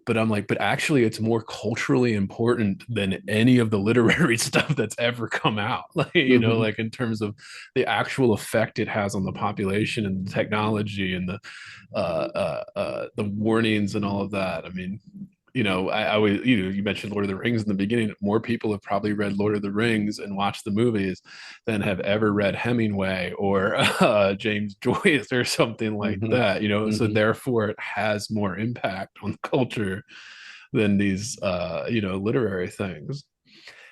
but I'm like, but actually it's more culturally important than any of the literary stuff that's ever come out. Like, Mhm. like in terms of the actual effect it has on the population and the technology and the warnings and all of that. I mean, I always, you mentioned Lord of the Rings in the beginning. More people have probably read Lord of the Rings and watched the movies than have ever read Hemingway or James Joyce or something like Mhm. that. So Mhm. therefore it has more impact on culture than these, literary things.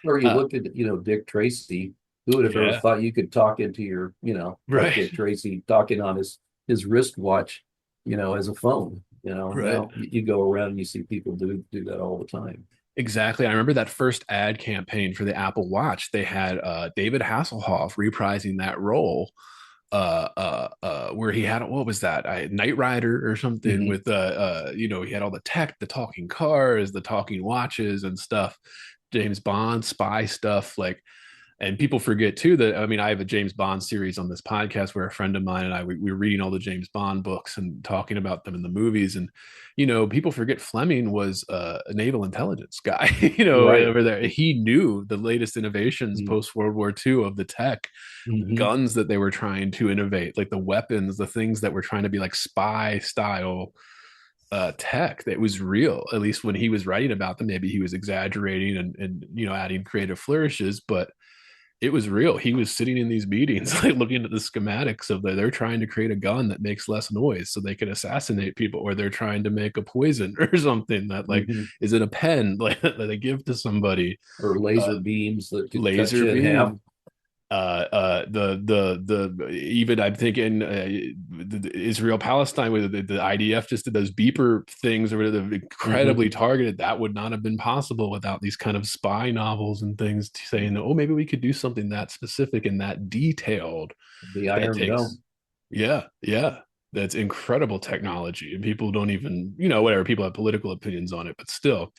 Or you Uh, look at, Dick Tracy. Who would have ever yeah, thought you could talk into your, like right, Dick Tracy talking on his wristwatch, as a phone, and right. now you go around and you see people do that all the time. Exactly. I remember that first ad campaign for the Apple Watch. They had David Hasselhoff reprising that role, where he had, what was that? Knight Rider or something Mhm. with he had all the tech, the talking cars, the talking watches and stuff, James Bond spy stuff. Like, and people forget too that, I mean, I have a James Bond series on this podcast where a friend of mine and we were reading all the James Bond books and talking about them in the movies. And, people forget Fleming was a naval intelligence guy, Right. over there. He knew the latest innovations post World War II of the tech, Mm-hmm. guns that they were trying to innovate, like the weapons, the things that were trying to be like spy style tech that was real. At least when he was writing about them, maybe he was exaggerating and adding creative flourishes, but it was real. He was sitting in these meetings, like looking at the schematics of they're trying to create a gun that makes less noise so they can assassinate people, or they're trying to make a poison or something that like Mm-hmm. is in a pen like that they give to somebody. Or Uh, laser beams that could cut Laser you in half. beam. The even I'm thinking the Israel Palestine with the IDF just did those beeper things or the Mm-hmm. incredibly targeted. That would not have been possible without these kind of spy novels and things saying, oh, maybe we could do something that specific and that detailed. The That Iron takes, Dome. yeah, yeah, that's incredible technology, and people don't even, whatever, people have political opinions on it, but still.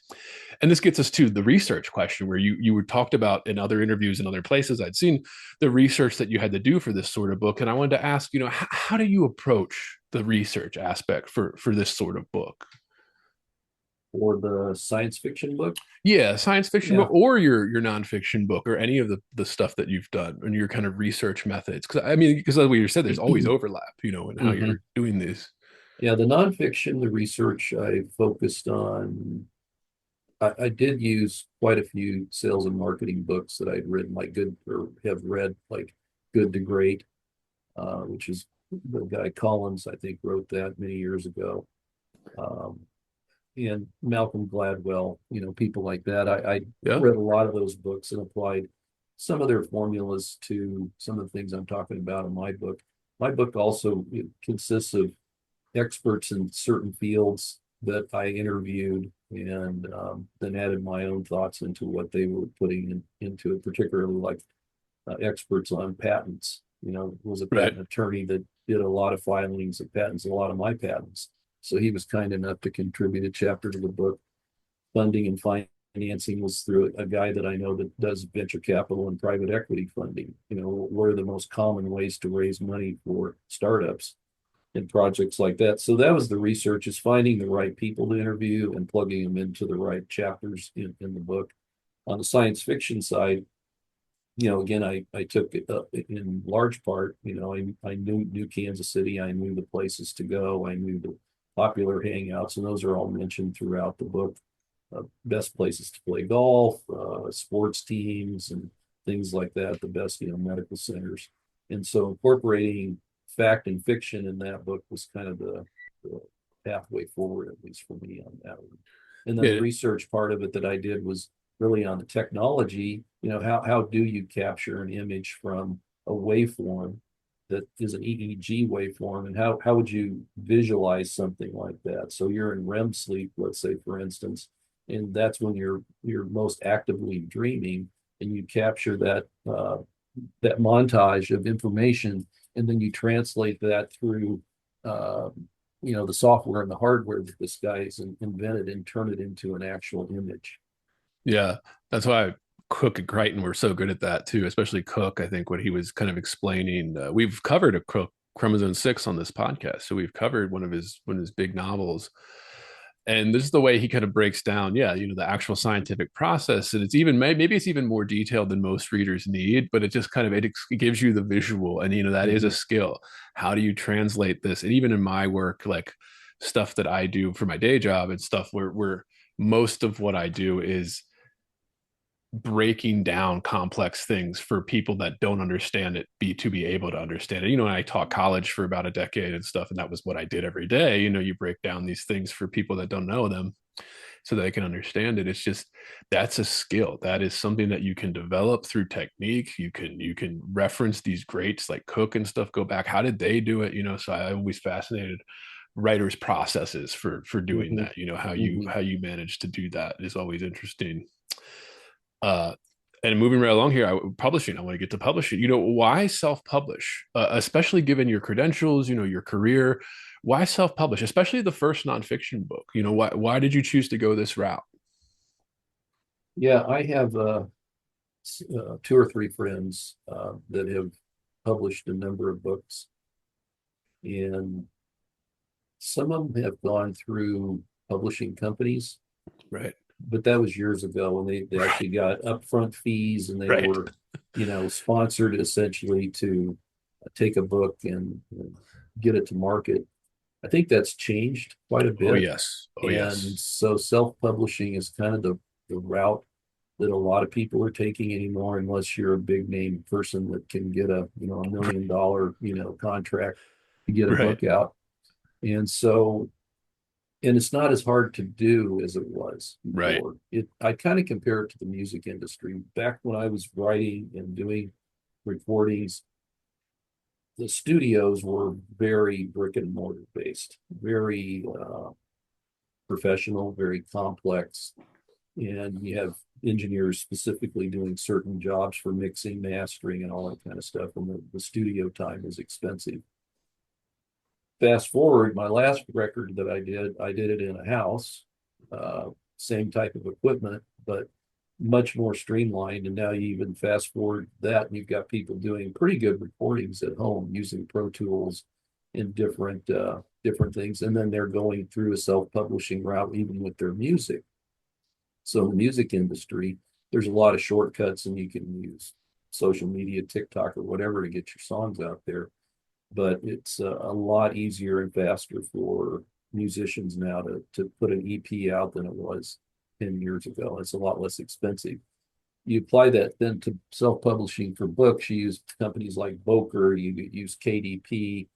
And this gets us to the research question, where you were talked about in other interviews and other places I'd seen the research that you had to do for this sort of book. And I wanted to ask, how do you approach the research aspect for this sort of book? Or the science fiction book. Yeah, science fiction Yeah. book or your nonfiction book, or any of the stuff that you've done and your kind of research methods. Because I mean, because like you said, there's always overlap, in how Mm-hmm. you're doing this. Yeah, the nonfiction, the research I focused on, I did use quite a few sales and marketing books that I'd written, like good or have read, like Good to Great, which is the guy Collins, I think, wrote that many years ago. Um, and Malcolm Gladwell, people like that. I Yeah. read a lot of those books and applied some of their formulas to some of the things I'm talking about in my book. My book also consists of experts in certain fields that I interviewed and then added my own thoughts into what they were putting into it, particularly like experts on patents. Was a Right. patent attorney that did a lot of filings of patents, a lot of my patents. So he was kind enough to contribute a chapter to the book. Funding and financing was through a guy that I know that does venture capital and private equity funding. What are the most common ways to raise money for startups and projects like that? So that was the research, is finding the right people to interview and plugging them into the right chapters in the book. On the science fiction side, again, I took it in large part, I knew Kansas City, I knew the places to go, I knew the popular hangouts, and those are all mentioned throughout the book. Best places to play golf, sports teams, and things like that. The best, medical centers. And so incorporating fact and fiction in that book was kind of the pathway forward, at least for me on that one. And then the Yeah. research part of it that I did was really on the technology. How do you capture an image from a waveform that is an EEG waveform, and how would you visualize something like that? So you're in REM sleep, let's say, for instance, and that's when you're most actively dreaming, and you capture that montage of information, and then you translate that through uh, the software and the hardware that this guy's invented, and turn it into an actual image. Yeah, that's why Cook and Crichton were so good at that too, especially Cook. I think what he was kind of explaining, we've covered a Cook Chromosome 6 on this podcast, so we've covered one of his big novels, And this is the way he kind of breaks down, yeah, the actual scientific process. And it's even maybe it's even more detailed than most readers need, but it just kind of it gives you the visual, and that is a Mhm. skill. How do you translate this? And even in my work, like stuff that I do for my day job and stuff where most of what I do is breaking down complex things for people that don't understand it to be able to understand it. And I taught college for about a decade and stuff, and that was what I did every day. You break down these things for people that don't know them so they can understand it. It's just that's a skill. That is something that you can develop through technique. You can reference these greats like Cook and stuff, go back, how did they do it? So I'm always fascinated writers' processes for doing Mhm. that. How you manage to do that is always interesting. uh and moving right along here, publishing. I want to get to publishing. Why self-publish, especially given your credentials, your career? Why self-publish, especially the first nonfiction book? Why did you choose to go this route? Yeah, I have two or three friends that have published a number of books, and some of them have gone through publishing companies, Right. but that was years ago when they Right. actually got upfront fees and they Right. were, sponsored essentially to take a book and get it to market. I think that's changed quite a Oh bit. yes. Oh And yes. so self-publishing is kind of the route that a lot of people are taking anymore, unless you're a big name person that can get $1 million, contract to get a Right. book out. And so, and it's not as hard to do as it was Right. before. I kind of compare it to the music industry. Back when I was writing and doing recordings, the studios were very brick and mortar based, very professional, very complex. And you have engineers specifically doing certain jobs for mixing, mastering, and all that kind of stuff. And the studio time is expensive. Fast forward, my last record that I did it in a house, uh, same type of equipment, but much more streamlined. And now you even fast forward that, and you've got people doing pretty good recordings at home using Pro Tools and different things. And then they're going through a self-publishing route even with their music. So the music industry, there's a lot of shortcuts, and you can use social media, TikTok or whatever to get your songs out there. But it's a lot easier and faster for musicians now to put an EP out than it was 10 years ago. It's a lot less expensive. You apply that then to self-publishing for books. You use companies like Boker, you use KDP.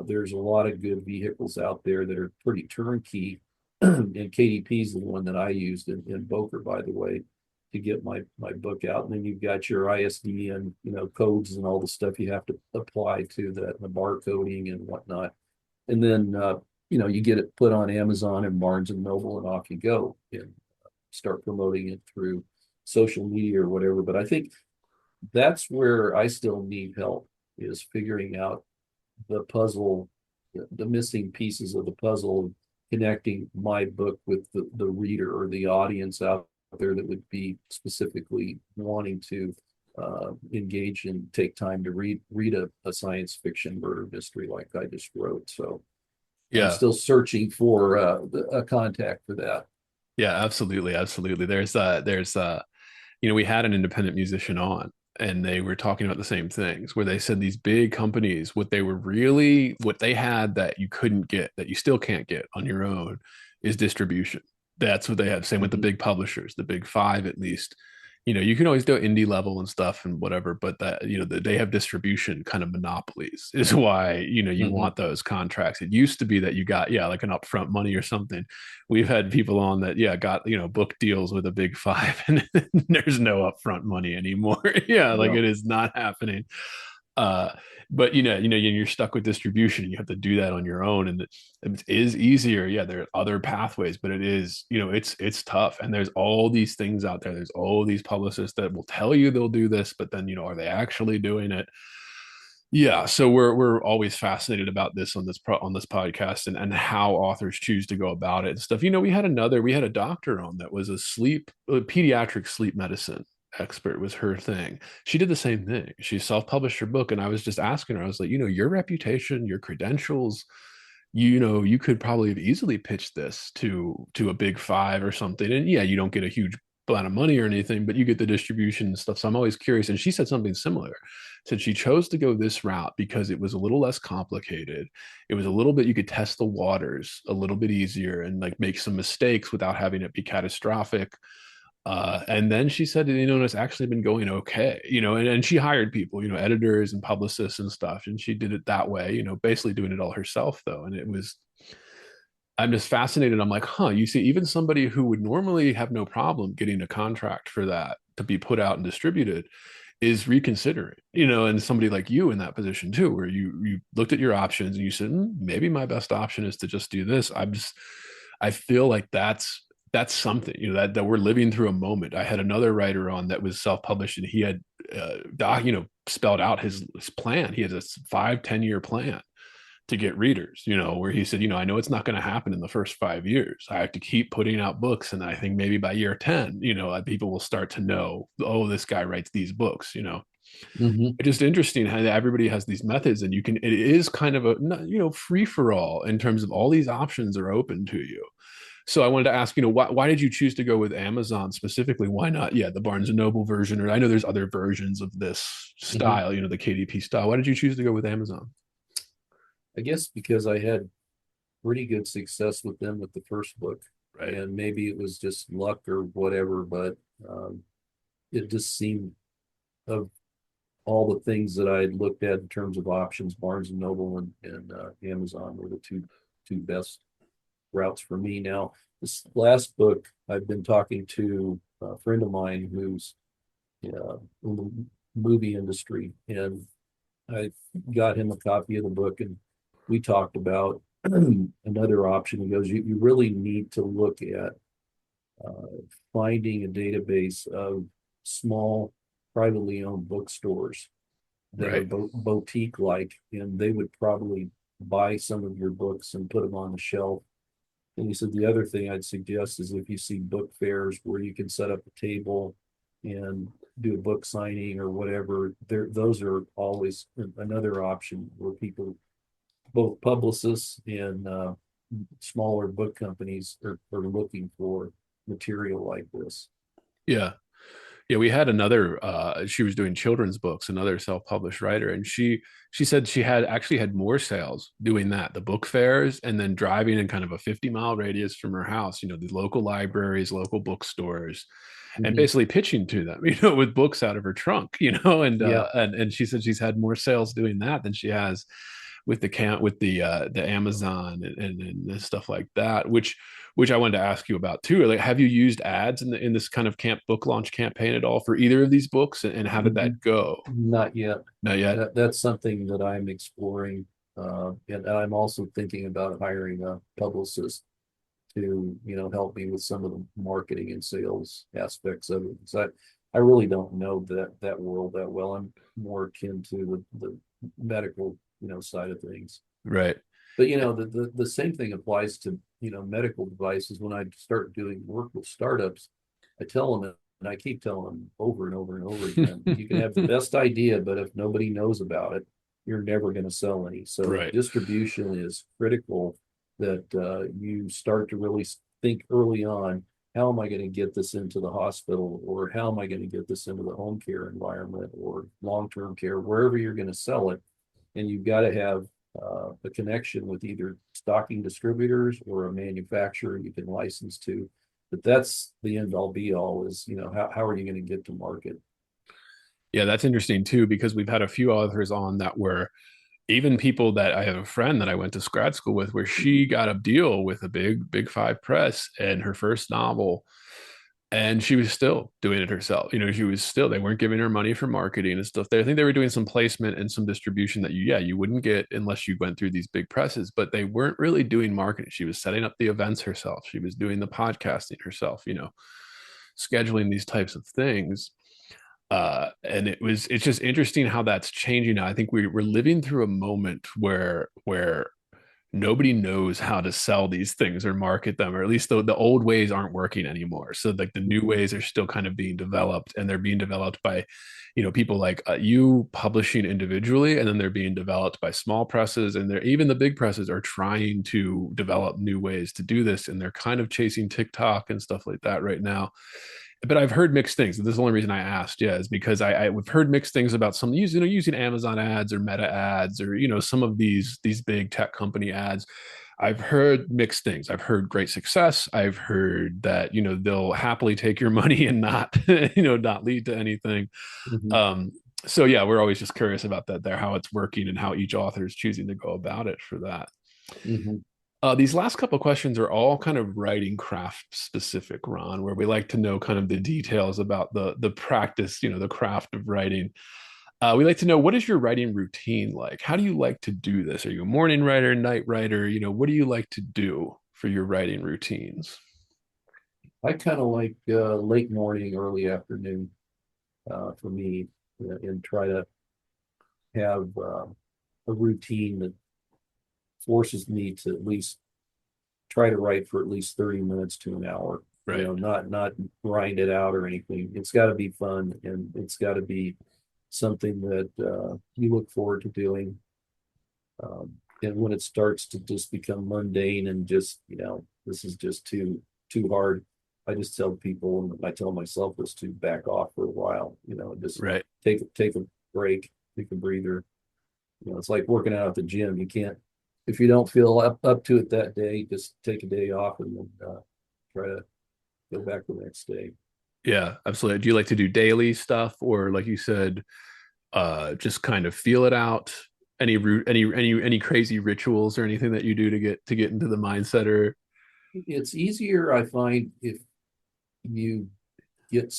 There's a lot of good vehicles out there that are pretty turnkey. And KDP is the one that I used in Boker, by the way, to get my book out. And then you've got your ISDN, codes and all the stuff you have to apply to that, and the barcoding and whatnot. And then you get it put on Amazon and Barnes and Noble, and off you go and start promoting it through social media or whatever. But I think that's where I still need help, is figuring out the puzzle, the missing pieces of the puzzle, connecting my book with the reader or the audience out there that would be specifically wanting to engage and take time to read a science fiction murder mystery like I just wrote. So I'm Yeah. still searching for a contact for that. Yeah, absolutely. Absolutely. We had an independent musician on, and they were talking about the same things, where they said these big companies, what they had that you couldn't get, that you still can't get on your own, is distribution. That's what they had. Same with the Mhm. big publishers, the big five at least. You can always do indie level and stuff and whatever, but they have distribution kind of monopolies is why, you Mhm. want those contracts. It used to be that you got, yeah, like an upfront money or something. We've had people on that, yeah, got, book deals with a big five, and there's no upfront money anymore. Yeah, like Yeah. it is not happening. Uh, but you're stuck with distribution, and you have to do that on your own, and it is easier. Yeah, there are other pathways, but it is, it's tough. And there's all these things out there. There's all these publicists that will tell you they'll do this, but then, are they actually doing it? Yeah, so we're always fascinated about this on this podcast, and how authors choose to go about it and stuff. We had a doctor on that was a pediatric sleep medicine expert, was her thing. She did the same thing. She self-published her book, and I was just asking her, I was like, your reputation, your credentials, you could probably have easily pitched this to a big five or something. And yeah, you don't get a huge amount of money or anything, but you get the distribution and stuff. So I'm always curious. And she said something similar. Said she chose to go this route because it was a little less complicated. It was a little bit, you could test the waters a little bit easier and like make some mistakes without having it be catastrophic. And then she said, it's actually been going okay, and she hired people, editors and publicists and stuff. And she did it that way, basically doing it all herself though. And I'm just fascinated. I'm like, you see, even somebody who would normally have no problem getting a contract for that to be put out and distributed is reconsidering, and somebody like you in that position too, where you looked at your options and you said, maybe my best option is to just do this. I feel like that's something, that we're living through a moment. I had another writer on that was self-published, and he had spelled out his plan. He has a 5-10 year plan to get readers, where he said, I know it's not going to happen in the first 5 years. I have to keep putting out books. And I think maybe by year 10, people will start to know, oh, this guy writes these books. Mhm. It's just interesting how everybody has these methods, and it is kind of a, free for all in terms of all these options are open to you. So I wanted to ask, why did you choose to go with Amazon specifically? Why not, the Barnes and Noble version? Or I know there's other versions of this Mhm. style, the KDP style. Why did you choose to go with Amazon? I guess because I had pretty good success with them with the first book, Right. and maybe it was just luck or whatever, but um, it just seemed of all the things that I had looked at in terms of options, Barnes and Noble and Amazon were the two best routes for me. Now, this last book, I've been talking to a friend of mine who's in the movie industry, and I got him a copy of the book, and we talked about another option. He goes, you really need to look at finding a database of small privately owned bookstores that are Right. boutique like, and they would probably buy some of your books and put them on the shelf. And he said the other thing I'd suggest is if you see book fairs where you can set up a table and do a book signing or whatever, those are always another option where people, both publicists and smaller book companies are looking for material like this. Yeah. Yeah, we had another she was doing children's books, another self-published writer, and she said she had actually had more sales doing that, the book fairs, and then driving in kind of a 50-mile radius from her house, the local libraries, local bookstores, and Mhm. basically pitching to them, with books out of her trunk, and Yeah. and she said she's had more sales doing that than she has with the Amazon and stuff like that, which I wanted to ask you about too. Like, have you used ads in this kind of book launch campaign at all for either of these books, and how did that Mhm. go? Not yet. Not yet. That's something that I'm exploring. And I'm also thinking about hiring a publicist to, help me with some of the marketing and sales aspects of it. Because I really don't know that world that well. I'm more akin to the medical, side of things. Right. But the same thing applies to, medical devices. When I start doing work with startups, I tell them, and I keep telling them over and over and over again, you can have the best idea, but if nobody knows about it, you're never going to sell any. So Right. distribution is critical, that you start to really think early on, how am I going to get this into the hospital, or how am I going to get this into the home care environment or long-term care, wherever you're going to sell it. And you've got to have a connection with either stocking distributors or a manufacturer you can license to. But that's the end all be all, is, how are you going to get to market? Yeah, that's interesting too, because we've had a few authors on that were even people that I have a friend that I went to grad school with, where she got a deal with a big five press and her first novel, and she was still doing it herself. She was still, they weren't giving her money for marketing and stuff. I think they were doing some placement and some distribution that you wouldn't get unless you went through these big presses, but they weren't really doing marketing. She was setting up the events herself. She was doing the podcasting herself, scheduling these types of things. And it's just interesting how that's changing now. I think we're living through a moment where nobody knows how to sell these things or market them, or at least the old ways aren't working anymore. So like the new ways are still kind of being developed, and they're being developed by, people like you publishing individually, and then they're being developed by small presses, and they're even the big presses are trying to develop new ways to do this, and they're kind of chasing TikTok and stuff like that right now. But I've heard mixed things. This is the only reason I asked, yeah, is because I've heard mixed things about some using Amazon ads or Meta ads, or some of these big tech company ads. I've heard mixed things. I've heard great success. I've heard that they'll happily take your money and not not lead to anything. Mhm. Um, so yeah, we're always just curious about that there, how it's working and how each author is choosing to go about it for that. Mhm. These last couple of questions are all kind of writing craft specific, Ron, where we like to know kind of the details about the practice, the craft of writing. We like to know, what is your writing routine like? How do you like to do this? Are you a morning writer, night writer? What do you like to do for your writing routines? I kind of like late morning, early afternoon for me, and try to have a routine that forces me to at least try to write for at least 30 minutes to an hour. Right. Not grind it out or anything. It's got to be fun, and it's got to be something that you look forward to doing. And when it starts to just become mundane and just, this is just too hard, I just tell people, and I tell myself this, to back off for a while, just Right. take a break, take a breather. It's like working out at the gym. You can't, if you don't feel up to it that day, just take a day off and then try to go back the next day. Yeah, absolutely. Do you like to do daily stuff, or like you said, just kind of feel it out? Any crazy rituals or anything that you do to get into the mindset? Or It's easier, I find, if you get,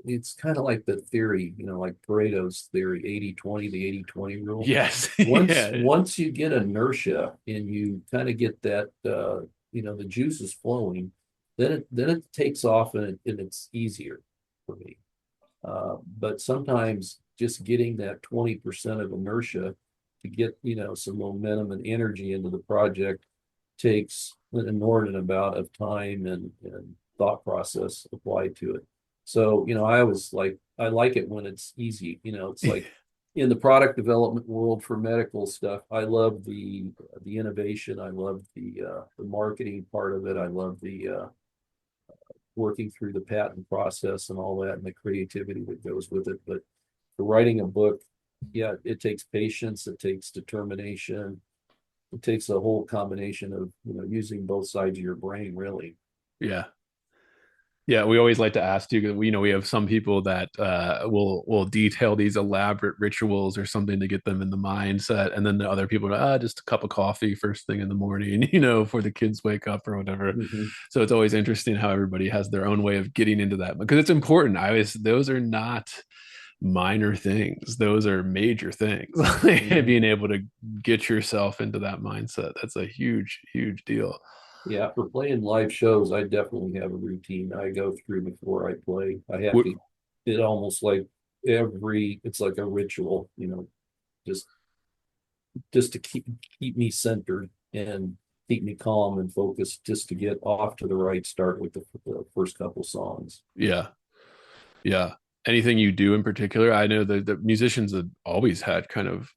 it's kind of like the theory, like Pareto's theory, 80-20, the 80-20 rule. yes. Once Yeah. once you get inertia and you kind of get that the juice is flowing, then it takes off, and it's easier for me. But sometimes just getting that 20% of inertia to get, some momentum and energy into the project takes an inordinate amount of time and thought process applied to it. So, I like it when it's easy. It's like in the product development world for medical stuff, I love the innovation. I love the marketing part of it. I love the working through the patent process and all that, and the creativity that goes with it. But for writing a book, yeah, it takes patience, it takes determination, it takes a whole combination of using both sides of your brain, really. Yeah. Yeah, we always like to ask too, because we have some people that will detail these elaborate rituals or something to get them in the mindset, and then the other people are just a cup of coffee first thing in the morning, before the kids wake up or whatever. Mhm. So it's always interesting how everybody has their own way of getting into that, because it's important. Those are not minor things; those are major things. Being able to get yourself into that mindset, that's a huge, huge deal. Yeah, for playing live shows, I definitely have a routine I go through before I play. I have to, it almost like it's like a ritual, just just to keep me centered and keep me calm and focused, just to get off to the right start with the first couple songs. Yeah. Yeah. Anything you do in particular? I know that the musicians have always had kind of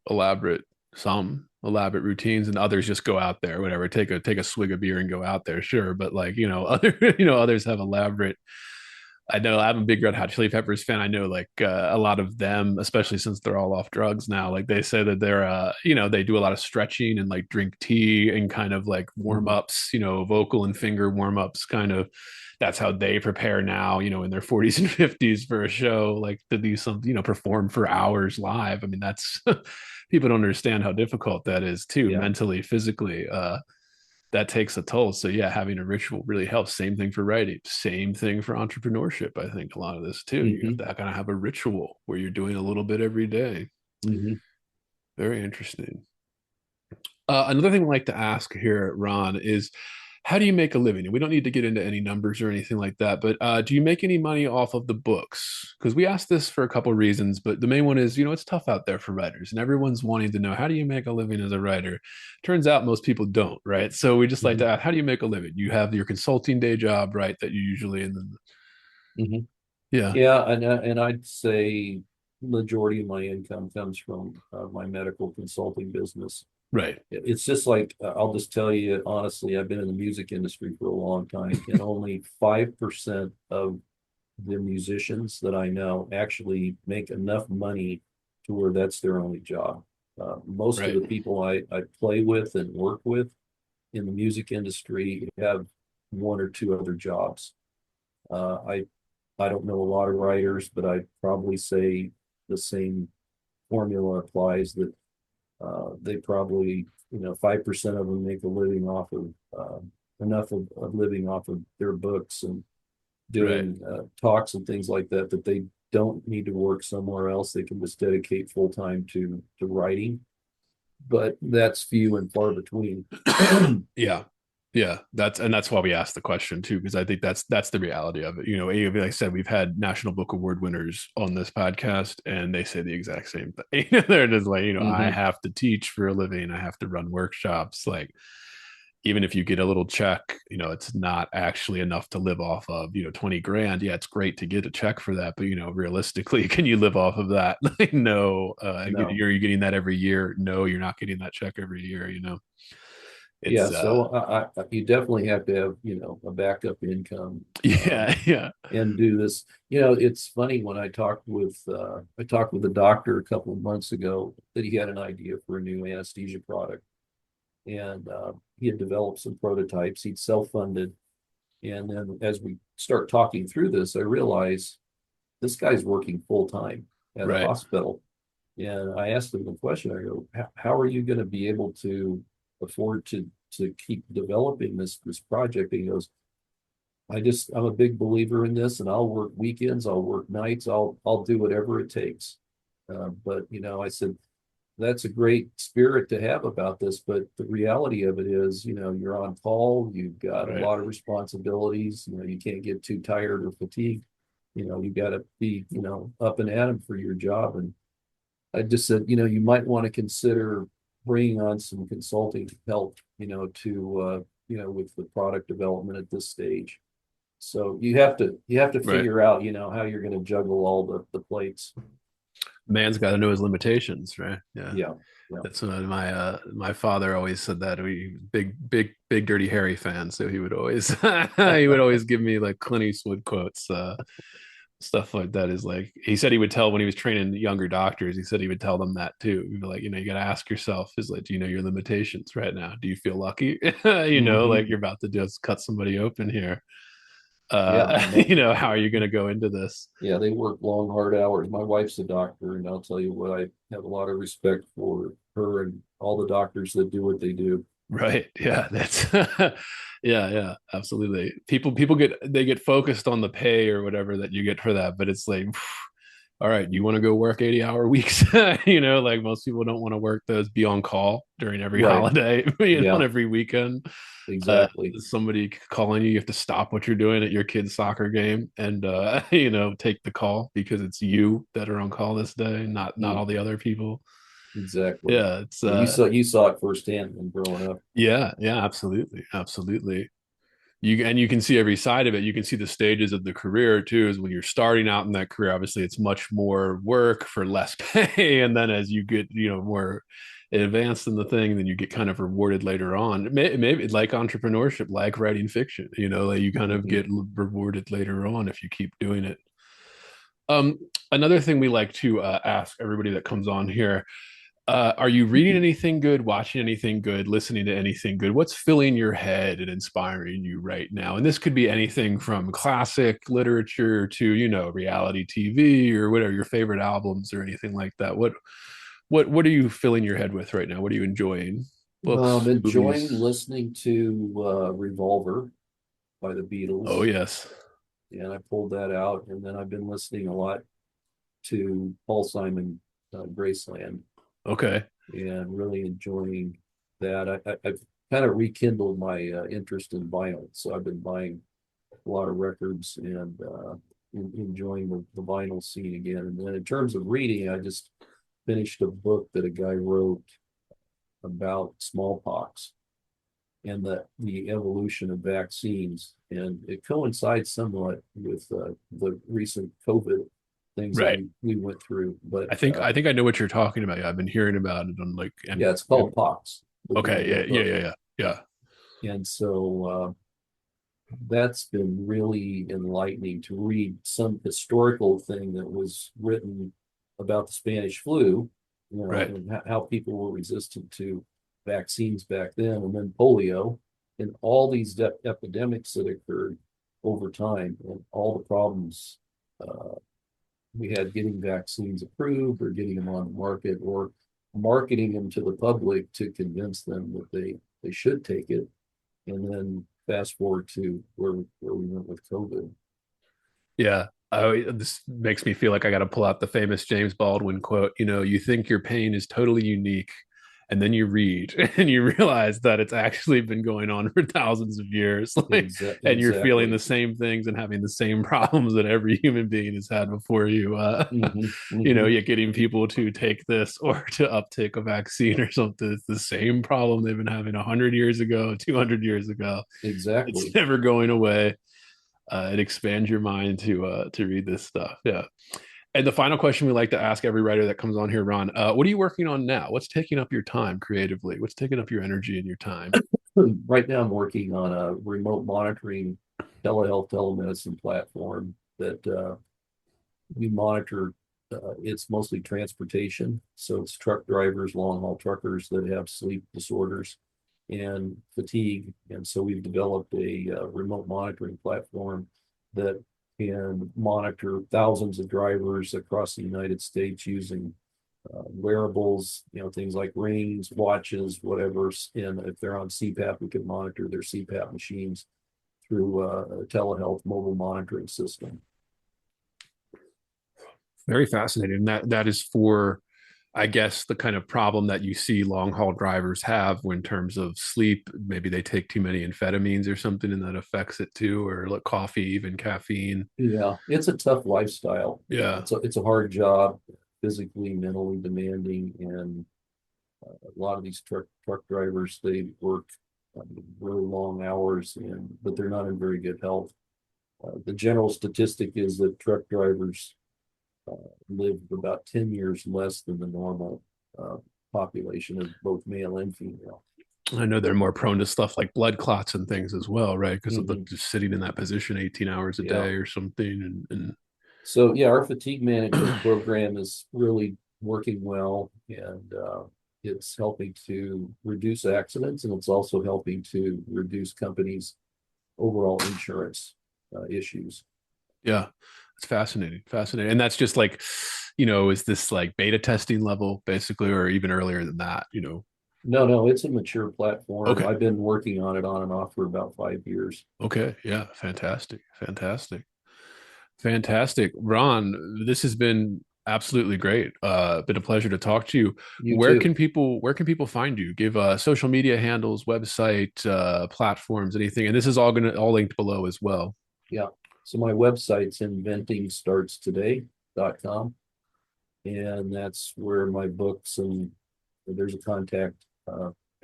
some elaborate routines, and others just go out there, whatever, take a swig of beer and go out there, sure. But like, others have elaborate. I know I'm a big Red Hot Chili Peppers fan. I know like a lot of them, especially since they're all off drugs now, like they say that they're they do a lot of stretching and like drink tea and kind of like warm Mhm. ups, vocal and finger warm ups, kind of. That's how they prepare now, in their 40s and 50s for a show, like to do something, perform for hours live. I mean, that's people don't understand how difficult that is too, Yeah. mentally, physically. That takes a toll. So yeah, having a ritual really helps. Same thing for writing. Same thing for entrepreneurship. I think a lot of this too. You have Hmm. to kind of have a ritual where you're doing a little bit every day. Hmm. Very interesting. Another thing I like to ask here, Ron, is how do you make a living? And we don't need to get into any numbers or anything like that, but do you make any money off of the books? Because we asked this for a couple of reasons, but the main one is, it's tough out there for writers, and everyone's wanting to know, how do you make a living as a writer? Turns out most people don't, right? So we just like Mhm. to ask, how do you make a living? You have your consulting day job, right? That you usually, and then, Mhm. yeah, Yeah, and I'd say majority of my income comes from my medical consulting business. right, It's just like I'll just tell you honestly, I've been in the music industry for a long time, and only 5% of the musicians that I know actually make enough money to where that's their only job. Most of right, the people I play with and work with in the music industry have one or two other jobs. I don't know a lot of writers, but I'd probably say the same formula applies that they probably, 5% of them make a living off of enough of living off of their books and right. doing talks and things like that, that they don't need to work somewhere else. They can just dedicate full time to writing, but that's few and far between. Yeah. Yeah, that's why we asked the question too, because I think that's the reality of it. Like I said, we've had National Book Award winners on this podcast, and they say the exact same thing. They're just like, I Mhm. have to teach for a living, I have to run workshops. Like, even if you get a little check, it's not actually enough to live off of. 20 grand. Yeah, it's great to get a check for that, but realistically, can you live off of that? Like, no. No. Are you getting that every year? No, you're not getting that check every year. Yeah, It's so you definitely have to have, a backup income, yeah, yeah. and do this. It's funny when I talked with a doctor a couple of months ago that he had an idea for a new anesthesia product, and he had developed some prototypes. He'd self-funded, and then as we start talking through this, I realize this guy's working full time at a Right. hospital. And I asked him the question. I go, how are you going to be able to afford to keep developing this project? And he goes, I'm a big believer in this, and I'll work weekends, I'll work nights, I'll do whatever it takes. But I said, that's a great spirit to have about this, but the reality of it is, you're on call, you've got a Right. lot of responsibilities, you can't get too tired or fatigued. You got to be, up and at 'em for your job. And I just said, you might want to consider bringing on some consulting help, with the product development at this stage. So you have to Right. figure out, how you're going to juggle all the plates. Man's got to know his limitations, right? Yeah. Yeah. Yeah. That's what my father always said, that we big dirty Harry fan, so he would always he would always give me like Clint Eastwood quotes, stuff like that. Is like, he said he would tell when he was training younger doctors, he said he would tell them that too. He'd be like, you got to ask yourself, is like, do you know your limitations right now? Do you feel lucky? Hmm. Like you're about to just cut somebody open here. Yeah. No. How are you going to go into this? Yeah, they work long, hard hours. My wife's a doctor, and I'll tell you what, I have a lot of respect for her and all the doctors that do what they do. Right. Yeah. That's yeah, yeah, absolutely. People get focused on the pay or whatever that you get for that, but it's like, all right, you want to go work 80-hour weeks? Like most people don't want to work those, be on call during every Right. holiday, on Yeah, every weekend. exactly. Somebody calling you, you have to stop what you're doing at your kid's soccer game and take the call because it's you that are on call this day, not Mm, all the other people. exactly. Yeah, it's Yeah, you saw it firsthand when growing up. yeah, yeah, absolutely, absolutely. You can see every side of it. You can see the stages of the career too. Is when you're starting out in that career, obviously it's much more work for less pay, and then as you get more advanced in the thing, then you get kind of rewarded later on. Maybe like entrepreneurship, like writing fiction. Like you kind of Hmm. get rewarded later on if you keep doing it. Another thing we like to ask everybody that comes on here, are you reading anything good, watching anything good, listening to anything good? What's filling your head and inspiring you right now? And this could be anything from classic literature to, reality TV or whatever, your favorite albums or anything like that. What are you filling your head with right now? What are you enjoying? Books, Enjoying movies? listening to Revolver by the Oh Beatles, yes. and I pulled that out, and then I've been listening a lot to Paul Simon, Graceland, Okay. and really enjoying that. I've kind of rekindled my interest in vinyl. So I've been buying a lot of records and enjoying the vinyl scene again. And then in terms of reading, I just finished a book that a guy wrote about smallpox and the evolution of vaccines. And it coincides somewhat with the recent COVID things that Right. we went through. But I think I know what you're talking about. Yeah, I've been hearing about it on like yeah, it's called Pox. The name okay, of yeah, that yeah, book. yeah, yeah. And so that's been really enlightening to read some historical thing that was written about the Spanish flu, Right. and how people were resistant to vaccines back then, and then polio, and all these epidemics that occurred over time, and all the problems uh, we had getting vaccines approved or getting them on the market or marketing them to the public to convince them that they should take it. And then fast forward to where we went with COVID. Yeah. Oh, this makes me feel like I got to pull out the famous James Baldwin quote. You think your pain is totally unique, and then you read and you realize that it's actually been going on for thousands of years. Like, and you're feeling Exactly. the same things and having the same problems that every human being has had before you. Hmm. You're getting people to take this or to uptake a vaccine or something. It's the same problem they've been having 100 years ago, 200 years ago. It's Exactly. never going away. It expands your mind to read this stuff. Yeah. And the final question we like to ask every writer that comes on here, Ron, what are you working on now? What's taking up your time creatively? What's taking up your energy and your time? Right now, I'm working on a remote monitoring telehealth telemedicine platform that we monitor. It's mostly transportation, so it's truck drivers, long haul truckers that have sleep disorders and fatigue. And so we've developed a remote monitoring platform that can monitor thousands of drivers across the United States using wearables, things like rings, watches, whatever. And if they're on CPAP, we can monitor their CPAP machines through a telehealth mobile monitoring system. Very fascinating. That is for, I guess, the kind of problem that you see long haul drivers have in terms of sleep. Maybe they take too many amphetamines or something, and that affects it too, or like coffee, even caffeine. Yeah, it's a tough lifestyle. Yeah. It's a hard job, physically, mentally demanding, and a lot of these truck drivers, they work really long hours, but they're not in very good health. The general statistic is that truck drivers uh, live about 10 years less than the normal uh, population of both male and female. I know they're more prone to stuff like blood clots and things as well, right? Because of the Hmm. just sitting in that position 18 hours a Yeah. day or something. And So yeah, our fatigue management program is really working well, and it's helping to reduce accidents, and it's also helping to reduce companies' overall insurance issues. yeah, it's fascinating, fascinating. And that's just like, is this like beta testing level basically, or even earlier than that? No, no, it's a mature platform. Okay. I've been working on it on and off for about 5 years. Okay. Yeah. Fantastic. Fantastic. Fantastic. Ron, this has been absolutely great. Been a pleasure to talk to you. You Where too. can people find you? Give social media handles, website, platforms, anything. And this is all linked below as well. Yeah. So my website's inventing starts today.com. And that's where my books, and there's a contact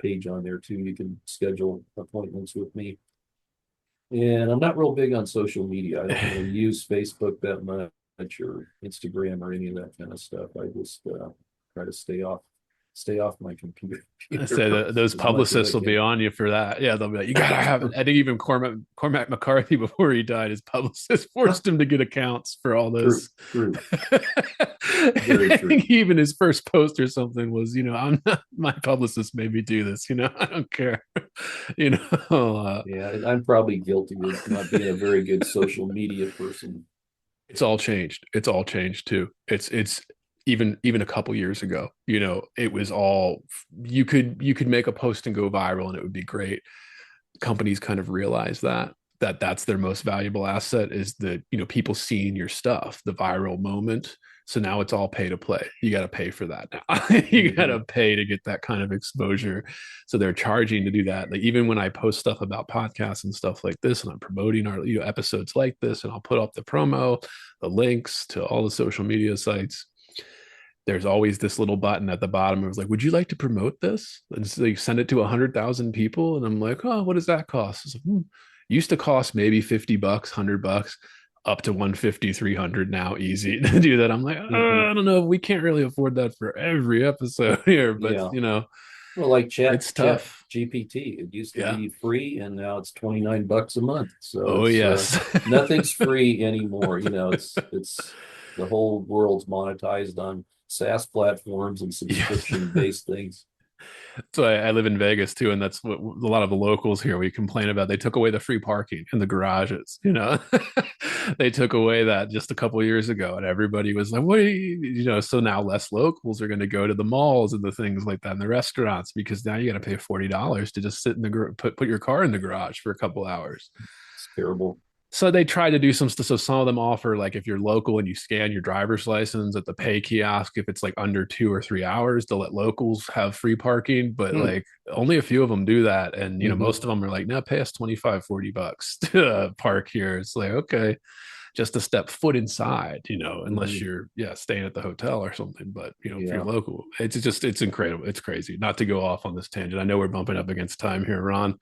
page on there too. You can schedule appointments with me. And I'm not real big on social media. I don't really use Facebook that much or Instagram or any of that kind of stuff. I just try to stay off my computer I say that those as much as I publicists will be can. on you for that. Yeah, they'll be like, you gotta have it. I think even Cormac McCarthy, before he died, his publicist forced him to get accounts for all True, this. true, very I true. think even his first post or something was, I'm not, my publicist made me do this. I don't care. you know, Yeah, I'm probably guilty of not being a very good social media person. it's all changed. It's all changed too. It's even a couple years ago, it was all you could make a post and go viral and it would be great. Companies kind of realize that. that's their most valuable asset, is the, people seeing your stuff, the viral moment. So now it's all pay to play. You got to pay for that now. You got to pay to get that kind of exposure. So they're charging to do that. Like even when I post stuff about podcasts and stuff like this, and I'm promoting our episodes like this, and I'll put up the promo, the links to all the social media sites, there's always this little button at the bottom. It was like, would you like to promote this? And so they send it to 100,000 people. And I'm like, oh, what does that cost? It's like, used to cost maybe $50, $100, up to 150, 300 now, easy to do that. I'm like, I don't know. We can't really afford that for every episode here, but well, like it's tough. GPT, it used to be free, and now it's $29 a month. So yes, nothing's free anymore. It's the whole world's monetized on SaaS platforms and subscription-based things. So I live in Vegas too, and that's what a lot of the locals here we complain about. They took away the free parking in the garages. They took away that just a couple of years ago, and everybody was like, "What are you?" So now less locals are going to go to the malls and the things like that, and the restaurants, because now you got to pay $40 to just sit in the put your car in the garage for a couple hours. It's terrible. So they try to do some stuff. So some of them offer, like, if you're local and you scan your driver's license at the pay kiosk, if it's like under 2 or 3 hours, they'll let locals have free parking. But like only a few of them do that. And, most of them are like, no, pay us $25, $40 to park here. It's like, okay, just to step foot inside, unless you're staying at the hotel or something. But, if you're local, it's incredible. It's crazy. Not to go off on this tangent. I know we're bumping up against time here, Ron.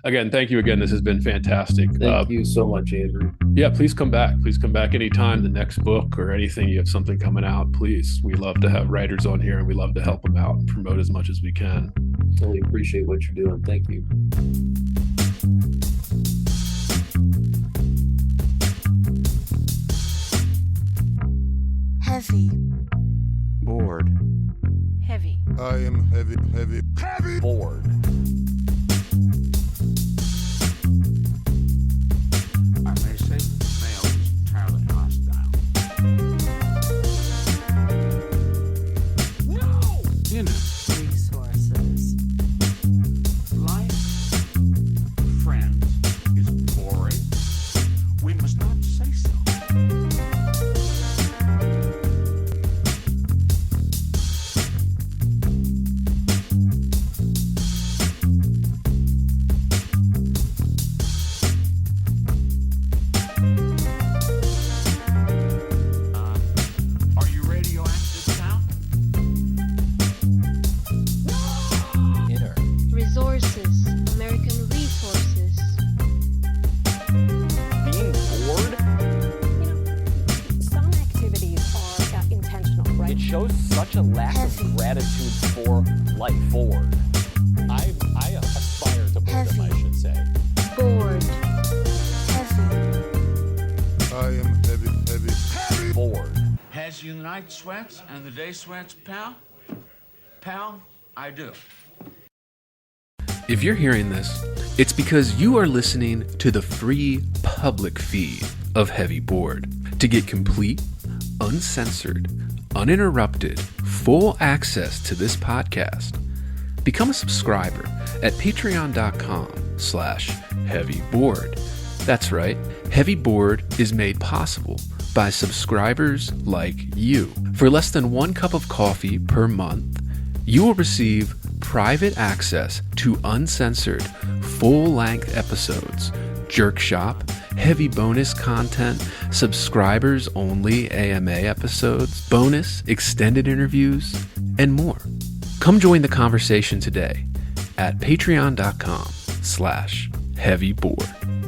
Again, thank you again. This has been fantastic. Thank you so much, Andrew. Yeah, please come back. Please come back anytime. The next book or anything, you have something coming out, please. We love to have writers on here, and we love to help them out and promote as much as we can. Really appreciate what you're doing. Thank you. Heavy. Bored. Heavy. I am heavy Bored. I may say male is entirely hostile. No! Resources. Life, friends, is boring. We must not say so. Are you radioactive now? Inner. Resources, American resources. Being bored, Some activities are intentional, right? it shows such a lack Heavy. of gratitude for life. Bored. I aspire to boredom, I Heavy. should say. Bored. Heavy. I am heavy Bored. Has you the night sweats and the day sweats, pal? Pal, I do. If you're hearing this, it's because you are listening to the free public feed of Heavy Board. To get complete, uncensored, uninterrupted, full access to this podcast, become a subscriber at patreon.com/heavyboard. That's right, Heavy Board is made possible by subscribers like you. For less than 1 cup of coffee per month, you will receive private access to uncensored, full-length episodes, Jerk Shop, heavy bonus content, subscribers-only AMA episodes, bonus extended interviews, and more. Come join the conversation today at patreon.com/heavyboard.